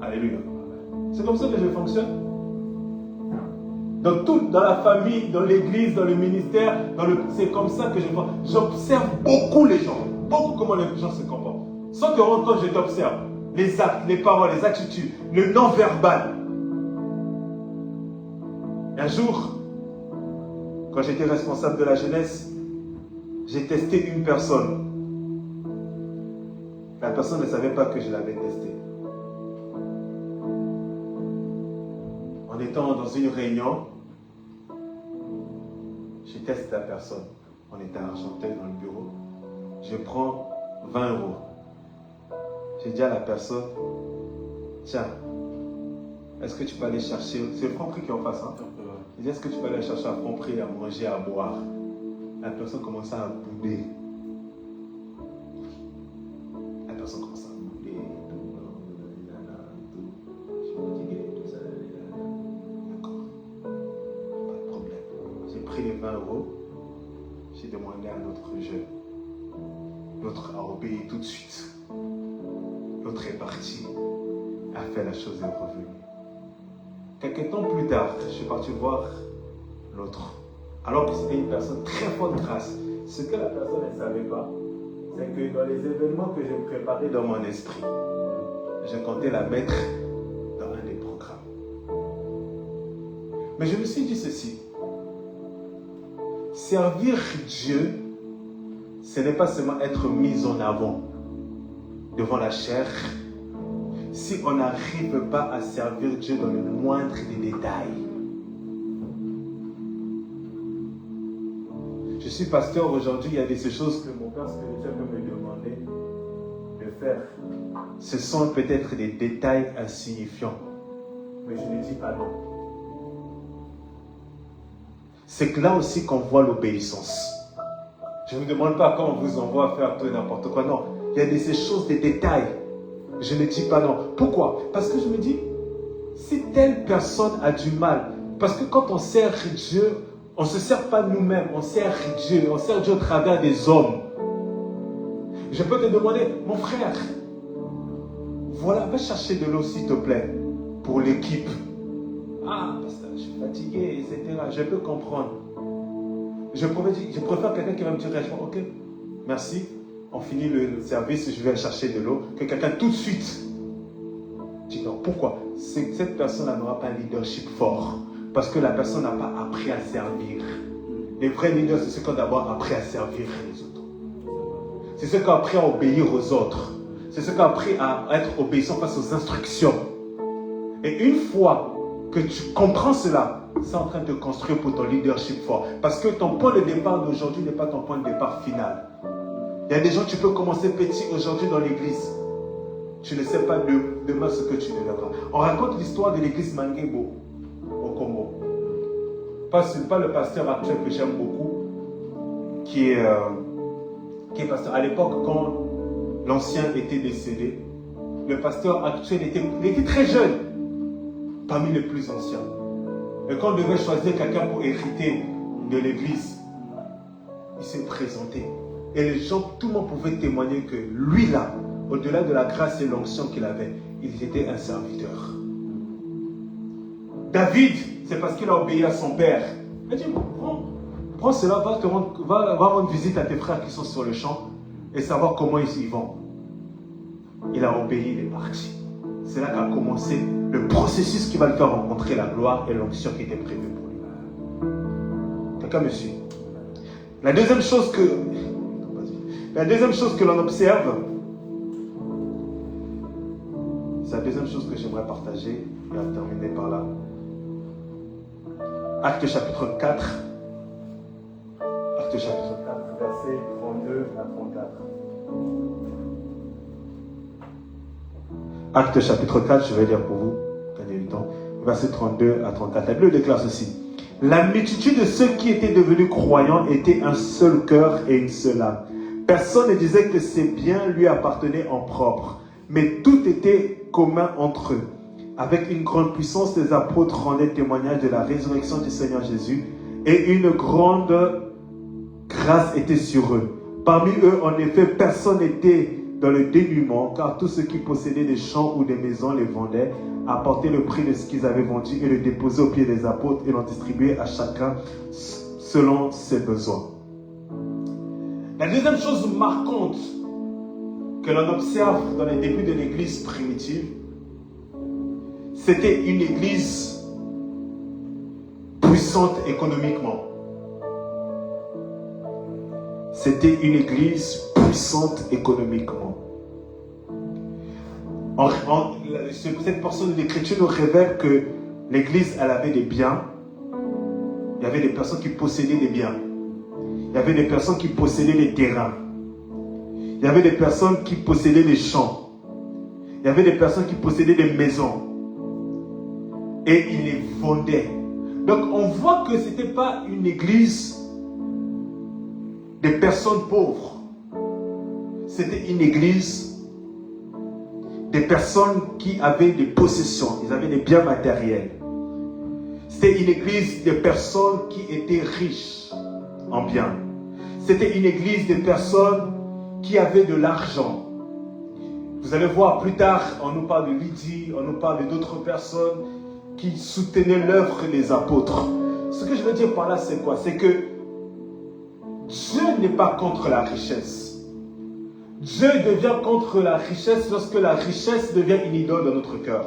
Alléluia. C'est comme ça que je fonctionne. Dans la famille, dans l'église, dans le ministère, c'est comme ça que je fonctionne. J'observe beaucoup les gens. Beaucoup comment les gens se comportent. Sans que quand je t'observe, les actes, les paroles, les attitudes, le non-verbal. Un jour, quand j'étais responsable de la jeunesse, j'ai testé une personne. La personne ne savait pas que je l'avais testé. en étant dans une réunion, je teste la personne. On était à Argenteuil dans le bureau. Je prends 20 euros. J'ai dit à la personne, tiens, est-ce que tu peux aller chercher, c'est le Franprix qui est en face, hein? J'ai dit, est-ce que tu peux aller chercher à Franprix, à manger, à boire? La personne commençait à bouder. La personne commençait à bouder. Je me dis, tout ça. D'accord. Pas de problème. J'ai pris les 20 euros. J'ai demandé à notre jeune. L'autre a obéi tout de suite. L'autre est parti. A fait la chose et est revenu. Quelques temps plus tard, je suis parti voir l'autre. Alors que c'était une personne très forte grâce. Ce que la personne ne savait pas, c'est que dans les événements que j'ai préparés dans mon esprit, je comptais la mettre dans un des programmes. Mais je me suis dit ceci. Servir Dieu, ce n'est pas seulement être mis en avant devant la chair, si on n'arrive pas à servir Dieu dans le moindre des détails. Je suis pasteur aujourd'hui, il y a des choses que mon père spirituel peut me demander de faire. Ce sont peut-être des détails insignifiants, mais je ne dis pas non. C'est que là aussi qu'on voit l'obéissance. Je ne vous demande pas quand on vous envoie faire tout et n'importe quoi, non. Il y a ces choses, des détails. Je ne dis pas non. Pourquoi? Parce que je me dis, si telle personne a du mal, parce que quand on sert Dieu, on ne se sert pas nous-mêmes, on sert Dieu au travers des hommes. Je peux te demander, mon frère, voilà, va chercher de l'eau s'il te plaît, pour l'équipe. Ah, pasteur, je suis fatigué, etc. Je peux comprendre. Je préfère quelqu'un qui va me dire, ok, merci, on finit le service, je vais aller chercher de l'eau, que quelqu'un tout de suite dit non. Pourquoi? Cette personne-là n'aura pas un leadership fort, parce que la personne n'a pas appris à servir. Les vrais leaders, c'est ceux qui ont d'abord appris à servir les autres. C'est ceux qui ont appris à obéir aux autres. C'est ceux qui ont appris à être obéissants face aux instructions. Et une fois que tu comprends cela, c'est en train de te construire pour ton leadership fort. Parce que ton point de départ d'aujourd'hui n'est pas ton point de départ final. Il y a des gens, tu peux commencer petit aujourd'hui dans l'église. Tu ne sais pas demain ce que tu deviendras. On raconte l'histoire de l'église Manguebo au Congo. Pas le pasteur actuel que j'aime beaucoup, qui est pasteur. À l'époque, quand l'ancien était décédé, le pasteur actuel était très jeune, parmi les plus anciens. Et quand on devait choisir quelqu'un pour hériter de l'église, il s'est présenté. Et les gens, tout le monde pouvait témoigner que lui là, au-delà de la grâce et l'onction qu'il avait, il était un serviteur. David, c'est parce qu'il a obéi à son père. Il a dit, prends cela, va rendre visite à tes frères qui sont sur le champ et savoir comment ils y vont. Il a obéi, il est parti. C'est là qu'a commencé le processus qui va le faire rencontrer la gloire et l'onction qui était prévue pour lui. Quelqu'un me suit? La deuxième chose que l'on observe, c'est la deuxième chose que j'aimerais partager et à terminer par là. Acte chapitre 4. Acte chapitre 4, versets 32 à 34. Acte chapitre 4, je vais lire pour vous, gagner du temps. Versets 32 à 34. La Bible déclare ceci. La multitude de ceux qui étaient devenus croyants était un seul cœur et une seule âme. Personne ne disait que ses biens lui appartenaient en propre, mais tout était commun entre eux. Avec une grande puissance, les apôtres rendaient témoignage de la résurrection du Seigneur Jésus, et une grande grâce était sur eux. Parmi eux, en effet, personne n'était dans le dénuement, car tous ceux qui possédaient des champs ou des maisons les vendaient, apportaient le prix de ce qu'ils avaient vendu et le déposaient aux pieds des apôtres et l'en distribuaient à chacun selon ses besoins. La deuxième chose marquante que l'on observe dans les débuts de l'église primitive, c'était une église puissante économiquement. C'était une église puissante économiquement. Cette portion de l'écriture nous révèle que l'église, elle avait des biens. Il y avait des personnes qui possédaient des biens. Il y avait des personnes qui possédaient des terrains. Il y avait des personnes qui possédaient des champs. Il y avait des personnes qui possédaient des maisons. Et ils les vendaient. Donc on voit que ce n'était pas une église des personnes pauvres. C'était une église des personnes qui avaient des possessions. Ils avaient des biens matériels. C'était une église des personnes qui étaient riches en biens. C'était une église des personnes qui avaient de l'argent. Vous allez voir plus tard, on nous parle de Lydie, on nous parle d'autres personnes qui soutenaient l'œuvre des apôtres. Ce que je veux dire par là, c'est quoi? C'est que Dieu n'est pas contre la richesse. Dieu devient contre la richesse lorsque la richesse devient une idole dans notre cœur.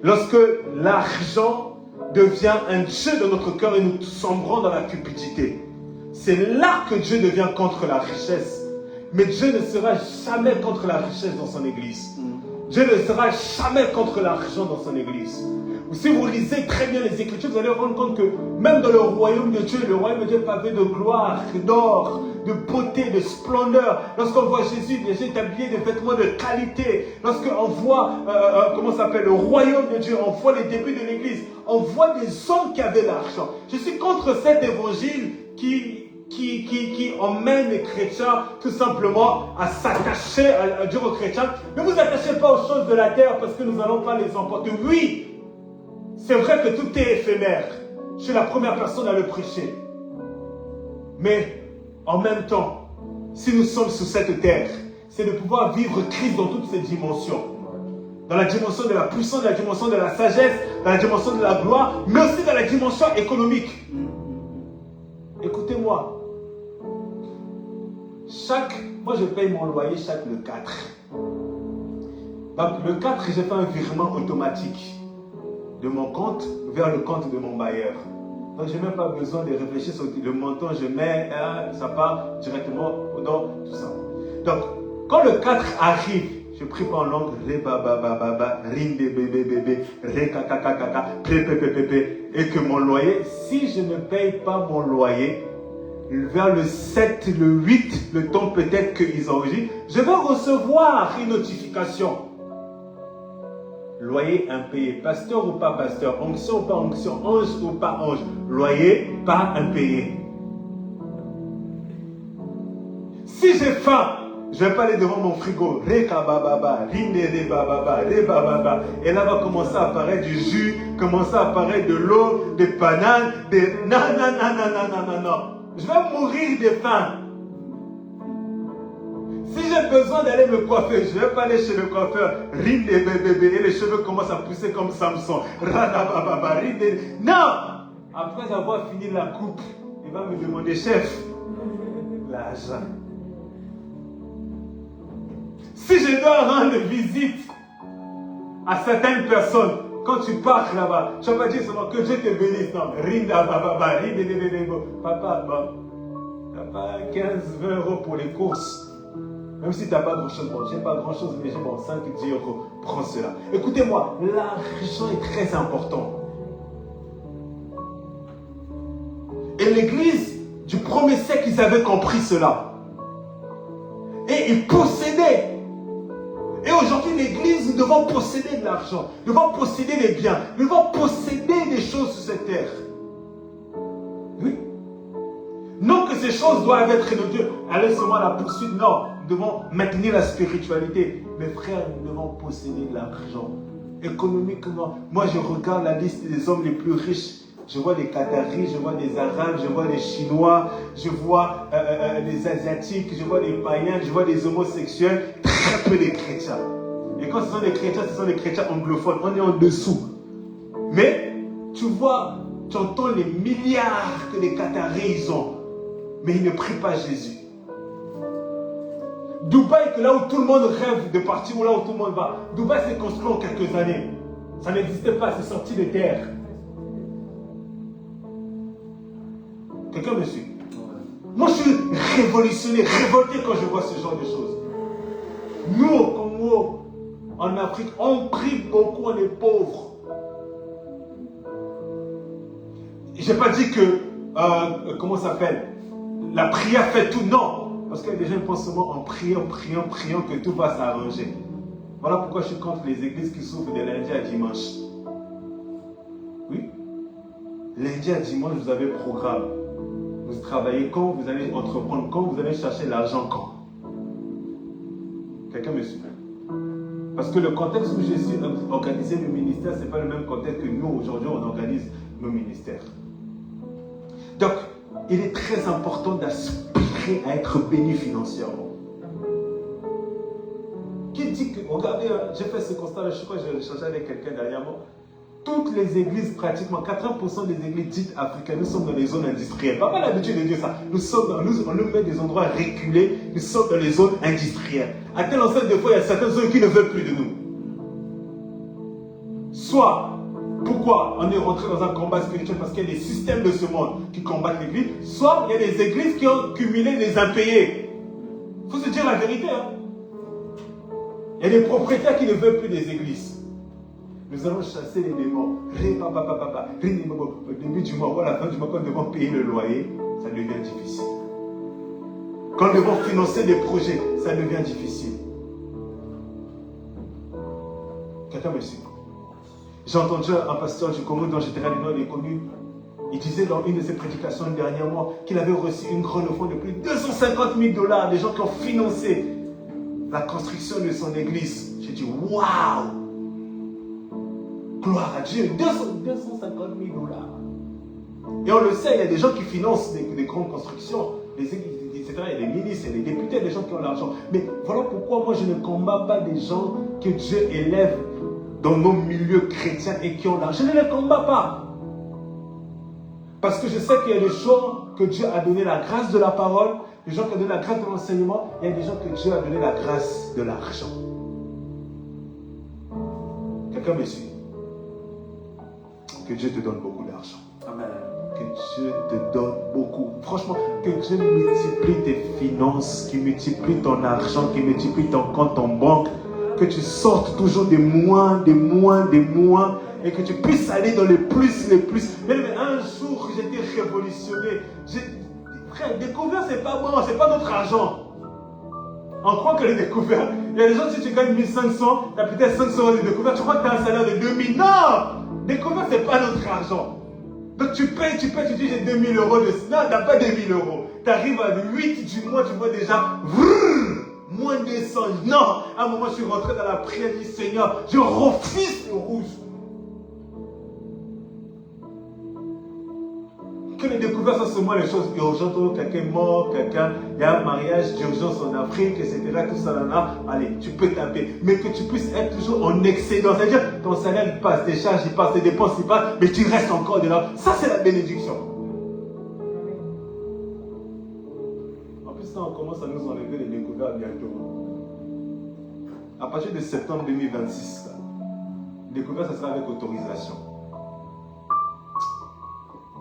Lorsque l'argent devient un Dieu dans notre cœur et nous sombrons dans la cupidité. C'est là que Dieu devient contre la richesse. Mais Dieu ne sera jamais contre la richesse dans son église. Dieu ne sera jamais contre l'argent dans son église. Si vous lisez très bien les Écritures, vous allez vous rendre compte que même dans le royaume de Dieu, le royaume de Dieu est pavé de gloire, d'or, de beauté, de splendeur. Lorsqu'on voit Jésus, déjà est habillé de vêtements de qualité. Lorsqu'on voit, le royaume de Dieu, on voit les débuts de l'église, on voit des hommes qui avaient l'argent. Je suis contre cet évangile qui emmène les chrétiens tout simplement à s'attacher à Dieu aux chrétiens. Ne vous attachez pas aux choses de la terre parce que nous n'allons pas les emporter. Oui, c'est vrai que tout est éphémère. Je suis la première personne à le prêcher. Mais en même temps, si nous sommes sur cette terre, c'est de pouvoir vivre Christ dans toutes ses dimensions. Dans la dimension de la puissance, dans la dimension de la sagesse, dans la dimension de la gloire, mais aussi dans la dimension économique. Écoutez-moi. Moi je paye mon loyer chaque le 4. Donc le 4, j'ai fait un virement automatique de mon compte vers le compte de mon bailleur. Donc je n'ai même pas besoin de réfléchir sur le montant, je mets, ça part directement dans tout ça. Donc quand le 4 arrive, je prie pas en langue, ré babababa, rin bébé bébé, ré kakakakaka, pré pépé, et que mon loyer, si je ne paye pas mon loyer, vers le 7, le 8, le temps peut-être qu'ils enregistrent, je vais recevoir une notification. Loyer impayé, pasteur ou pas pasteur, onction ou pas onction, ange ou pas ange, loyer pas impayé. Si j'ai faim, je ne vais pas aller devant mon frigo, reka bababa, rinde bababa, re bababa, et là va commencer à apparaître du jus, commencer à apparaître de l'eau, des bananes, des non. Je vais mourir de faim. Si j'ai besoin d'aller me coiffer, je ne vais pas aller chez le coiffeur, rine des bébés, et les cheveux commencent à pousser comme Samson. Non! Après avoir fini la coupe, il va me demander, chef, l'argent. Si je dois rendre visite à certaines personnes, quand tu pars là-bas, tu ne vas pas dire seulement que Dieu te bénisse. Non, rinda bababa, papa, tu n'as pas 15-20 euros pour les courses. Même si tu n'as pas grand-chose, bon, j'ai pas grand-chose, mais j'ai bon 5-10 euros, prends cela. Écoutez-moi, l'argent est très important. Et l'église du premier siècle, ils avaient compris cela. Et ils possédaient. Et aujourd'hui, l'église, nous devons posséder de l'argent. Nous devons posséder des biens. Nous devons posséder des choses sur cette terre. Oui. Non que ces choses doivent être de Dieu. Aller seulement à la poursuite. Non. Nous devons maintenir la spiritualité. Mes frères, nous devons posséder de l'argent. Économiquement, moi je regarde la liste des hommes les plus riches. Je vois des Qataris, je vois des Arabes, je vois des Chinois, je vois des Asiatiques, je vois des païens, je vois des homosexuels, très peu des chrétiens. Et quand ce sont des chrétiens, ce sont des chrétiens anglophones. On est en dessous. Mais tu vois, tu entends les milliards que les Qataris ils ont. Mais ils ne prient pas Jésus. Dubaï, que là où tout le monde rêve de partir, ou là où tout le monde va. Dubaï s'est construit en quelques années. Ça n'existait pas, c'est sorti de terre. Quelqu'un me suit? Moi, je suis révolutionné, révolté quand je vois ce genre de choses. Nous, au Congo, en Afrique, on prie beaucoup, on est pauvres. Je n'ai pas dit que, comment ça s'appelle, la prière fait tout, non. Parce que les gens pensent seulement en priant que tout va s'arranger. Voilà pourquoi je suis contre les églises qui s'ouvrent de lundi à dimanche. Oui. Lundi à dimanche, vous avez programme. Vous travaillez quand, vous allez entreprendre quand, vous allez chercher l'argent quand. Quelqu'un me suit? Parce que le contexte où j'ai su organiser le ministère, ce n'est pas le même contexte que nous, aujourd'hui, on organise nos ministères. Donc, il est très important d'aspirer à être béni financièrement. Qui dit que, regardez, j'ai fait ce constat, je crois que j'ai échangé avec quelqu'un dernièrement. Toutes les églises, pratiquement 80% des églises dites africaines, nous sommes dans les zones industrielles. Pas l'habitude de dire ça. On nous met des endroits reculés, nous sommes dans les zones industrielles. À tel enseigne, des fois, il y a certaines zones qui ne veulent plus de nous. Soit, pourquoi on est rentré dans un combat spirituel? Parce qu'il y a des systèmes de ce monde qui combattent l'église. Soit, il y a des églises qui ont cumulé les impayés. Il faut se dire la vérité. Hein? Il y a des propriétaires qui ne veulent plus des églises. Nous allons chasser les démons. Au début du mois ou à la fin du mois, quand nous devons payer le loyer, ça devient difficile. Quand nous devons financer des projets, ça devient difficile. Quelqu'un me suit? J'ai entendu un pasteur du Congo dont j'étais réellement connu. Il disait dans une de ses prédications dernièrement qu'il avait reçu une grande offrande de plus de 250 000 $, des gens qui ont financé la construction de son église. J'ai dit, waouh! Gloire à Dieu, 250 000 $. Et on le sait, il y a des gens qui financent des grandes constructions, etc. Il y a des ministres, il y a des députés, des gens qui ont l'argent. Mais voilà pourquoi moi je ne combats pas des gens que Dieu élève dans nos milieux chrétiens et qui ont l'argent. Je ne les combats pas. Parce que je sais qu'il y a des gens que Dieu a donné la grâce de la parole, des gens qui ont donné la grâce de l'enseignement, et il y a des gens que Dieu a donné la grâce de l'argent. Quelqu'un me suit? Que Dieu te donne beaucoup d'argent. Amen. Que Dieu te donne beaucoup. Franchement, que Dieu multiplie tes finances, qu'il multiplie ton argent, qu'il multiplie ton compte en banque. Que tu sortes toujours des moins, et que tu puisses aller dans les plus. Mais un jour, j'étais révolutionné. Frère, découvert, c'est pas bon, c'est pas notre argent. On croit que les découvertes, il y a des gens, si tu gagnes 1500, tu as peut-être 500 € de découvert, tu crois que tu as un salaire de 2000. Non! Découvert, ce n'est pas notre argent. Donc tu payes, tu dis j'ai 2000 € de... Non, tu n'as pas 2000 €. Tu arrives à 8 du mois, tu vois déjà... moins 200. Non, à un moment, je suis rentré dans la prière du Seigneur. Je refuse le rouge. Que les découvertes sont seulement les choses urgentes. Quelqu'un est mort, il y a un mariage d'urgence en Afrique, etc. Tout ça, là. Allez, tu peux taper. Mais que tu puisses être toujours en excédent. C'est-à-dire, ton salaire, il passe, tes charges, il passe, tes dépenses, il passe, mais tu restes encore de là. Ça, c'est la bénédiction. En plus, ça, on commence à nous enlever les découvertes bientôt. À partir de septembre 2026, les découvertes, ça sera avec autorisation.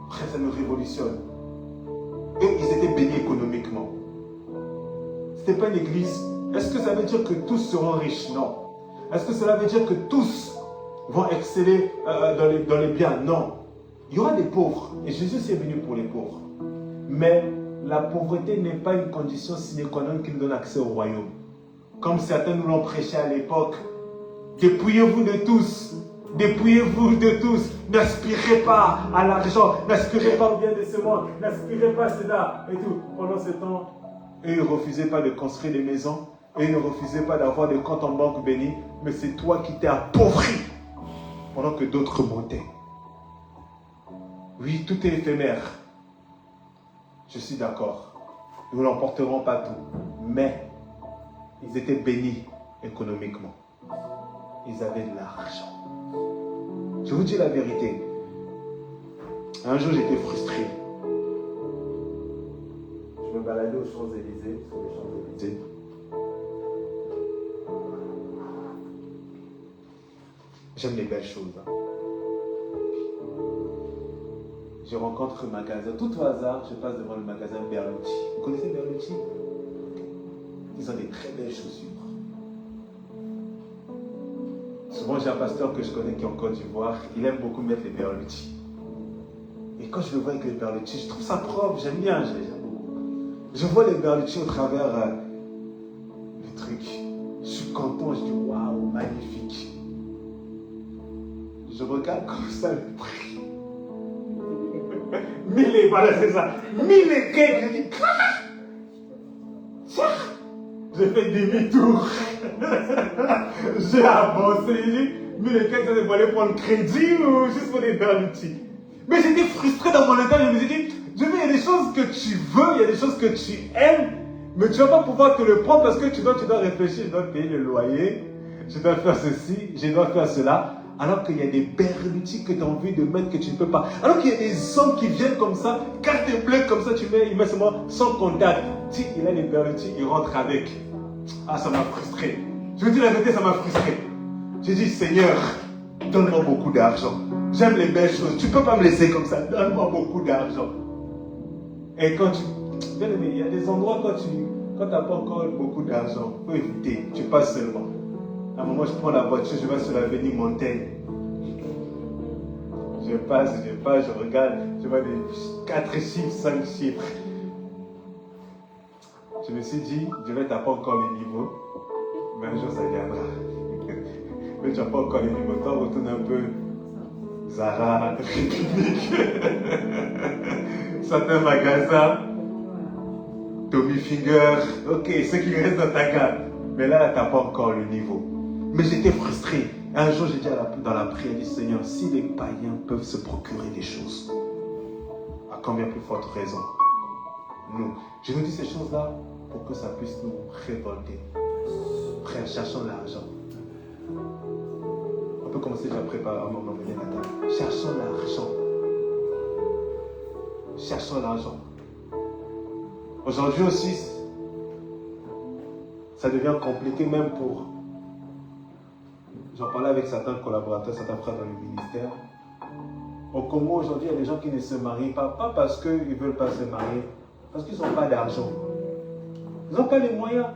Après, ça nous révolutionne. Eux, ils étaient bénis économiquement. Ce n'était pas une église. Est-ce que ça veut dire que tous seront riches? Non. Est-ce que cela veut dire que tous vont exceller dans les biens? Non. Il y aura des pauvres. Et Jésus est venu pour les pauvres. Mais la pauvreté n'est pas une condition sine qua non qui nous donne accès au royaume. Comme certains nous l'ont prêché à l'époque. Dépouillez-vous de tous. Dépouillez-vous de tous. N'aspirez pas à l'argent. N'aspirez pas au bien de ce monde. N'aspirez pas à cela. Et tout. Pendant ce temps, eux, ils ne refusaient pas de construire des maisons. Eux, ils ne refusaient pas d'avoir des comptes en banque bénis. Mais c'est toi qui t'es appauvri pendant que d'autres montaient. Oui, tout est éphémère. Je suis d'accord. Nous n'emporterons pas tout. Mais ils étaient bénis économiquement. Ils avaient de l'argent. Je vous dis la vérité. Un jour, j'étais frustré. Je me baladais aux Champs-Élysées, sur les Champs-Élysées. J'aime les belles choses. Hein. Je rencontre un magasin. Tout au hasard, je passe devant le magasin Berluti. Vous connaissez Berluti? Ils ont des très belles chaussures. Souvent, j'ai un pasteur que je connais qui est en Côte d'Ivoire. Il aime beaucoup mettre les Berluti. Et quand je le vois avec les berlutis, je trouve ça propre, j'aime bien, j'aime beaucoup. Je vois les berlutis au travers du truc. Je suis content, je dis waouh, magnifique. Je regarde comme ça le prix. 1000 et voilà, c'est ça. 1000 et quelques, je dis tiens, j'ai fait demi-tour. J'ai avancé, j'ai dit 1000 et quelques, il fallait prendre crédit ou juste pour les berlutis. Mais j'étais frustré dans mon intérieur, je me suis dit, Dieu, il y a des choses que tu veux, il y a des choses que tu aimes, mais tu ne vas pas pouvoir te le prendre parce que tu dois réfléchir, je dois payer le loyer, je dois faire ceci, je dois faire cela. Alors qu'il y a des berlutis que tu as envie de mettre que tu ne peux pas. Alors qu'il y a des hommes qui viennent comme ça, carte bleue comme ça, il met seulement sans contact. Si il a les berlutis, il rentre avec. Ah, ça m'a frustré. Je vous dis la vérité, ça m'a frustré. J'ai dit, Seigneur, donne-moi beaucoup d'argent. J'aime les belles choses. Tu ne peux pas me laisser comme ça. Donne-moi beaucoup d'argent. Et quand tu... Bien aimé, il y a des endroits quand tu n'as pas encore beaucoup d'argent, il faut éviter. Tu passes seulement. À un moment, je prends la voiture, je vais sur l'avenue Montaigne. Je passe, je regarde, je vois des 4 chiffres, 5 chiffres. Je me suis dit, je vais taper encore les niveaux, mais un jour ça viendra. Mais tu n'as pas encore les niveaux, toi retourne un peu Zara, République, certains magasins, Tommy Finger, ok, ce qui reste dans ta gamme. Mais là, tu n'as pas encore le niveau. Mais j'étais frustré. Un jour, j'ai dit dans la prière, j'ai dit, Seigneur, si les païens peuvent se procurer des choses, à combien plus forte raison nous. Je nous dis ces choses-là pour que ça puisse nous révolter. Frère, cherchons l'argent. On peut commencer déjà à préparer à m'emmener la table. Cherchons l'argent. Cherchons l'argent. Aujourd'hui aussi, ça devient compliqué même pour... J'en parlais avec certains collaborateurs, certains frères dans le ministère. Au Congo, aujourd'hui, il y a des gens qui ne se marient pas parce qu'ils ne veulent pas se marier, parce qu'ils n'ont pas d'argent. Ils n'ont pas les moyens.